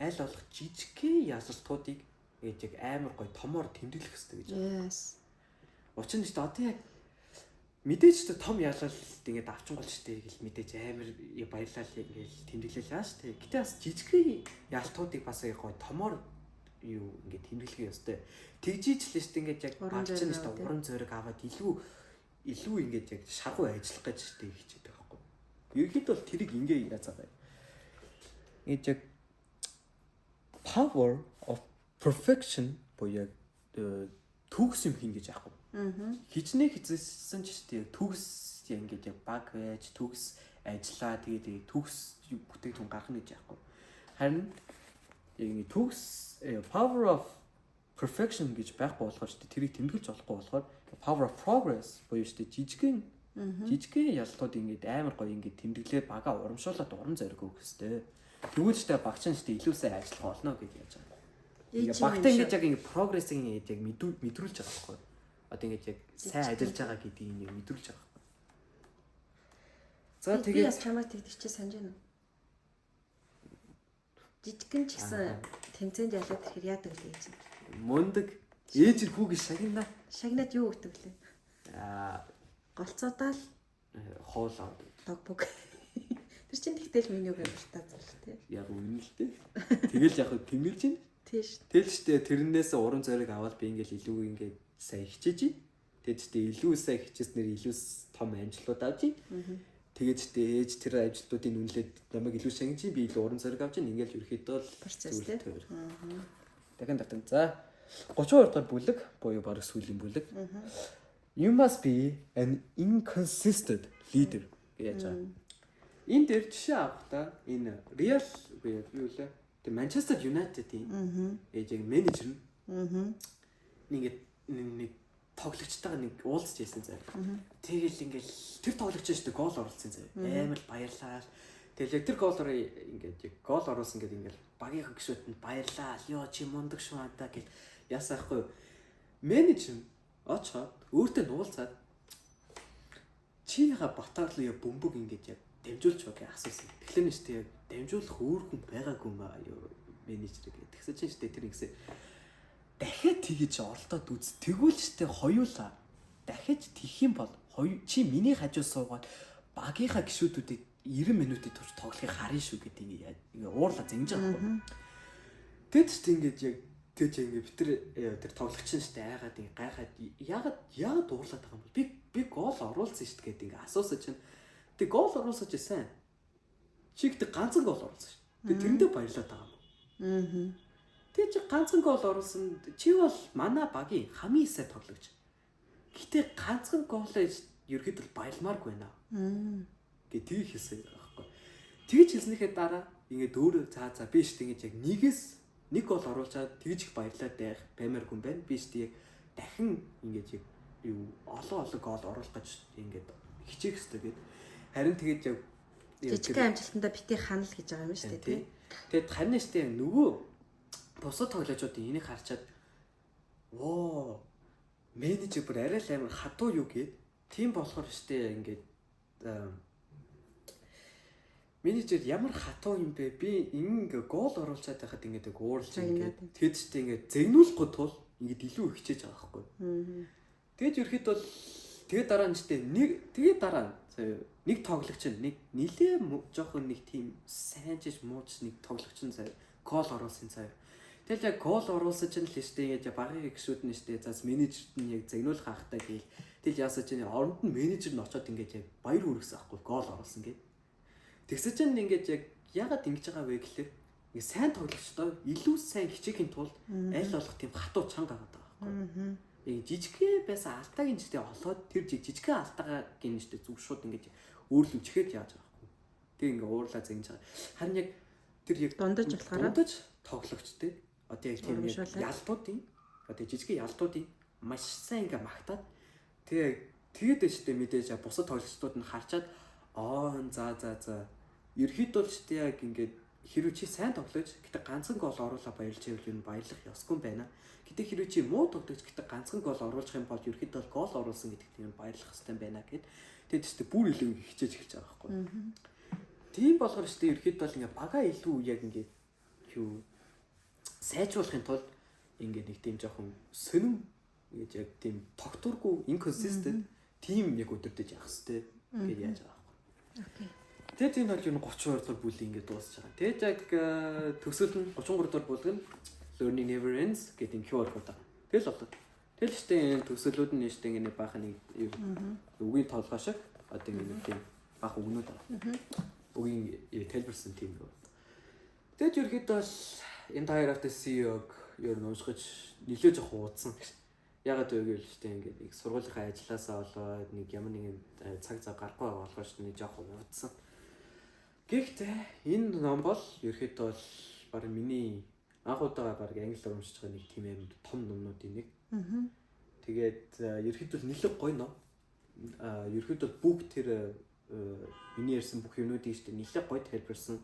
аль болох жижигхэн ялалтуудыг яг амар гой томоор тэмдэглэх хэрэгтэй гэж байна. Yes. Учир нь ч одоо яг мэдээж ч том ялалт ингээд авчин гол штэ гэл мэдээж амар баярлал ингээд тэмдэглэлээ штэ. Гэтэ бас жижигхэн ялтуудыг бас гой томоор юу ингээд тэмдэглэх ёстой. Тэгжиж л штэ ингээд яг багчин штэ урам зориг аваад илүү ингэж яг шаргуу ажиллах гэж штэ хичээд байгаа байхгүй. Ерөнхийдөө бол тэрийг ингээ яацаа бай. Ингэж яг power of perfection буюу төгс юм хийн гэж яахгүй. Хичнээн хийсэн ч штэ төгс ингэж яг баг байж төгс ажиллаа тэгээд төгс бүтээгдэхүүн гарах гэж яахгүй. Харин яг төгс power of perfection гэж байхгүй болохоор штэ тэрийг тэмдэглэж болохгүй болохоор power of progress буюу штэ жижигхэн ялтууд ингээд амар гоё ингээд тэмдэглээд бага урамшуулаад урам зориг өгөх хэвээр. Тэгвэл штэ багчин штэ илүү сайн ажиллах болно гэж яаж байгаа. Ингээд багтаа ингээд яг ингээд прогрессыг яг мэдрүүлж байгаа байхгүй. Одоо ингээд яг сайн ажиллаж байгаа гэдгийг нэг мэдрүүлж байгаа байхгүй. За тэгээд бас чамайг тэгдэг чи санаж байна уу? Жижигхэн ч гэсэн тэмцээнд ялаад ирэхээр яадаг л гэж. Мундаг ээж хүүгээ шагнаа. Шагнаад юу өгдөг лээ? Голцоодаа л хоолоо. догбог. Тэр чинь тэгтэл миний үг амтаа зүйл тий. Яг үнэн л дээ. Тэгэл яг тэмүүлж байна. Тийш. Тэгэл штэ тэрнээс урам зориг аваад би ингээл илүү ингээд сайн хичээж чинь. Тэгээд штэ илүү сайн хичээснээр илүү том амжилтууд авч чинь. Тэгээд штэ ээж тэр амжилтуудыг үнэлээд намайг илүү шагнаж чинь би илүү урам зориг авч чинь ингээл ерөөхдөө л процесс тий. Дахин за 32 дахь бүлэг буюу баг сүүлийн бүлэг. You must be an inconsistent leader гэж байгаа. Энэ дээр жишээ авах та энэ Real юу лээ? Тэ Manchester United-ийн яг менежер нь нэг тоглогчтойгоо нэг уулзж байсан зав. Тэгэл ингээл тэр тоглогч шүү дээ гол оруулсан зав. Амар баярлаа. Тэгэл яг тэр голоор ингээд яг гол оруулсан гэдэг ингээл багийнхаа гишүүдэнд баярлаа. Йоо чи мундаг шүү андаа гэл ясаахгүй. Менежер очоод өөртөө нуулцаад чинийхээ батаглаа бөмбөг ингээд яг дамжуулж байгаа асуусан. Тэгэхээр нэштэй яг дамжуулах өөр хүн байгаагүй маа юу менежер гэдэг. Тэгсэн чинь штэ тэр ингэсэн дахиад тэгэж оролдоод үз. Тэгвэл штэ хоёулаа дахиж тэгэх юм бол чи миний хажуу суугаад багийнхаа гишүүдүүдийг 90 минутын турш тоглохыг харна шүү гэдэг ингээ уурлаа зингэж байгаа байхгүй. Тэгэд ч ингэж яг тэгэж ингээ битэр тэр тоглогч нь штэ айгаад гайхаад яагаад уурлаад байгаа юм бол би гол оруулсан штэ гэдэг ингээ асуусан чинь тэг гол оруулсаж сайн. Чи гэдэг ганцхан гол оруулсан штэ. Тэг тэрэндээ баярлаад байгаа юм. Тэг чи ганцхан гол оруулсан чи бол манай багийн хамгийн сайн тоглогч. Гэтэ ганцхан голоо ерөөдөл баялмааргүй байна. Гэ тийг хэлсэн байхгүй. Тэгж хэлснийхээ дараа ингээд өөрөө за би штэ ингэж яг нэг гол оруулчаад тэгж их баярлаад баймаар хүн байна. Би штэ яг дахин ингэж яг юу олон гол оруулах гэж ингээд хичээх хэрэгтэй гэд. Харин тэгэж яг жижиг амжилтанда бити ханал гэж байгаа юм шүү дээ тий. Тэгэд харин штэ нөгөө бусад тоглогчдын энийг харчаад оо менежер бүр арай л амар хатуу юу гээд тийм болохоор штэ ингээд менежер ямар хатуу юм бэ? Би ингээ гол оруулчаад байхад ингээд ууралж ингээд тэгэд штэ ингээд зэгнүүлэхгүй тул ингээд илүү хичээж байгаа байхгүй. Тэгэд ерхэд бол Тэгээд дараа нь штэ тэгээд дараа нь нэг тоглогч нэг нилээ жоохон нэг тийм сайн ч мууч нэг тоглогч нь гол оруулсан цаа. Тэгэл яг гол оруулсан чинь л штэ ингэж багын гişүүд нь штэ зас менежерт нь яг загнуулах хаахтай гээл. Тэгэл яасаа чинь оронд нь менежер нь очоод ингэж яг баяр хүргэсэн аахгүй гол оруулсан гээд. Тэгсэж чинь ингэж яг ягаад ингэж байгаа вэ гэхэлээ ингэ сайн тоглогчдоо илүү сайн хичээхийн тулд аль болох тийм хатуу чанга аваад байгаа байхгүй. Жижигхэн байсан алтаагийн жишээ олоод тэр жижигхэн алтаагийн жишээ зүг шууд ингэж өөрлөв чихээд яаж байгаа байхгүй. Тэг ингээ уурлаа зангиж байгаа. Харин яг тэр яг дундаж болохоор тоглогчтэй одоо яг тийм ялтуудын одоо жижигхэн ялтуудын маш сайн ингээ магтаад тэгээд дэжтэй мэдээж бусад тоглогчдод нь харчаад за ерхийд бол ч яг ингээд хэрвээ чи сайн тоглож гэтээ ганцхан гол оруулаа баярлж байвал юу баярлах ёсгүй байна. Гэтээ хэрвээ чи муу тоглож гэтээ ганцхан гол оруулах юм бол ерхийд бол гол оруулсан гэдэгт юм баярлах хэрэгтэй байна гэд. Тэгээд ч бүр илүү хичээж эхэлж байгаа байхгүй. Тийм болохоор ч ерхийд бол ингээ бага илүү яг ингээ юу сайжруулахын тулд ингээ нэг тийм жоохон сонирм гэж яг тийм тогтворгүй inconsistent тийм яг өдөрдөж явах хэрэгтэй гэж яаж байгаа байхгүй. Окей. Тэгээд энэ бол юу 32 дахь бүлэг ингээд дуусч байгаа. Тэгээд яг төгсөл нь 33 дахь бүлэг нь Learning Never Ends гэдэг юм QR код. Тэгэл болоо. Тэгэл штэ энэ төгсөлүүд нь штэ ингээд баахан нэг үгийн толгой шиг одоо ингээд тийм баахан өгнөд байгаа. Үгийн тайлбарсан тийм юу. Тэгээд ерөөхдөө бол энэ Tire After CEO-г ер нь уншиж нэлээд жоох уудсан. Ягаад вэ гэвэл штэ ингээд нэг сургуулийнхаа ажилласаа болоод нэг ямар нэгэн цаг гарахгүй болгоо штэ нэг жоох уудсан. Гэхдээ энэ ном бол ерөөхдөө бол баг миний анх удаа баг англиар уншиж байгаа нэг тийм амар том номнуудын нэг. Тэгээд ерөөхдөө нэлээд гоё ном. Ерөөхдөө бүгд тэр миний ярьсан бүх юмнуудыг штэ нэлээд гоё тайлбарсан.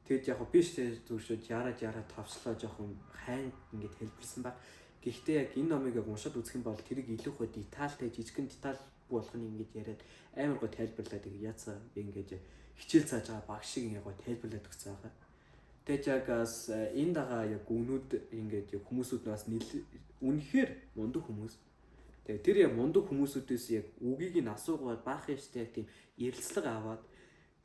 Тэгэд яг би штэ зүгшөөд яраад тавчлаа жоохон хайн ингээд тайлбарсан баг. Гэхдээ яг энэ номыг уншаад үзэх юм бол тэрийг илүү их детальтай жижигхэн деталь болох нь ингээд яриад амар гоё тайлбарлаад яцаа ингээд хичээл цааж байгаа баг шиг яг тайлбарлаад өгсөн байгаа. Тэгээд яг энэ дагаа яг үнүүд ингээд яг хүмүүсүүд бас үнэхээр мундаг хүмүүс. Тэгээд тэр яг мундаг хүмүүсүүдээс яг үгийг нь асуугаад баах ёстой яг тийм ярилцлага аваад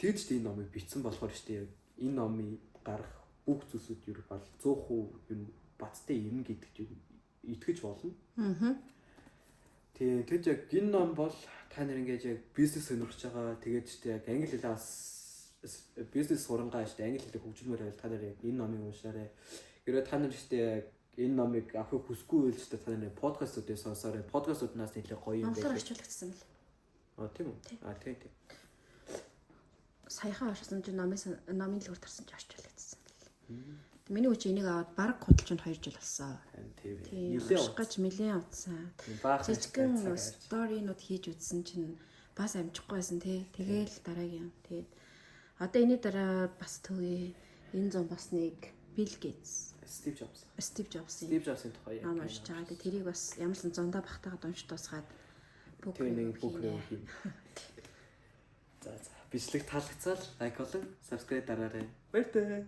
тэгж энэ номыг бичсэн болохоор штэ яг энэ номыг гарах бүх зүйлсүүд юу бол 100% юм баттай юм гэдэгт итгэж болно. Тэгээд яг энэ ном бол та нар ингээд яг бизнес сонирхож байгаа тэгээд ч яг англи хэлээс бизнес сурангаа штэ англи хэлийг хөгжүүлмээр байвал та нар яг энэ номыг уншаарай. Гэрээ та нар штэ энэ номыг авах хүсгүй байл штэ та нар подкастуудыг сонсоорой. Подкастууднаас нэлээд гоё юм байна. Монголоор орчуулагдсан бэл. Тийм үү? Тийм. Саяхан оршуулсан чинь номын л уртарсан чинь орчуулагдсан. Миний үуч энийг аваад баг худалч нь 2 жил болсон. Тийм. Нэлээд гаж нэлээд утсан. Жижигхэн сторинууд хийж үзсэн чинь бас амжихгүй байсан тий. Тэгээл дараагийн. Тэгээд одоо энэний дараа бас төвөө энэ зам бас нэг Bill Gates, Steve Jobs-ийн тухай ном уншиж байгаа. Тэгээд тэрийг бас ямар ч зондоо багтаагаад уншиж дуусгаад бүх юм хийм. За бичлэг таалагдсаар лайк болон subscribe дараарай. Баярлалаа.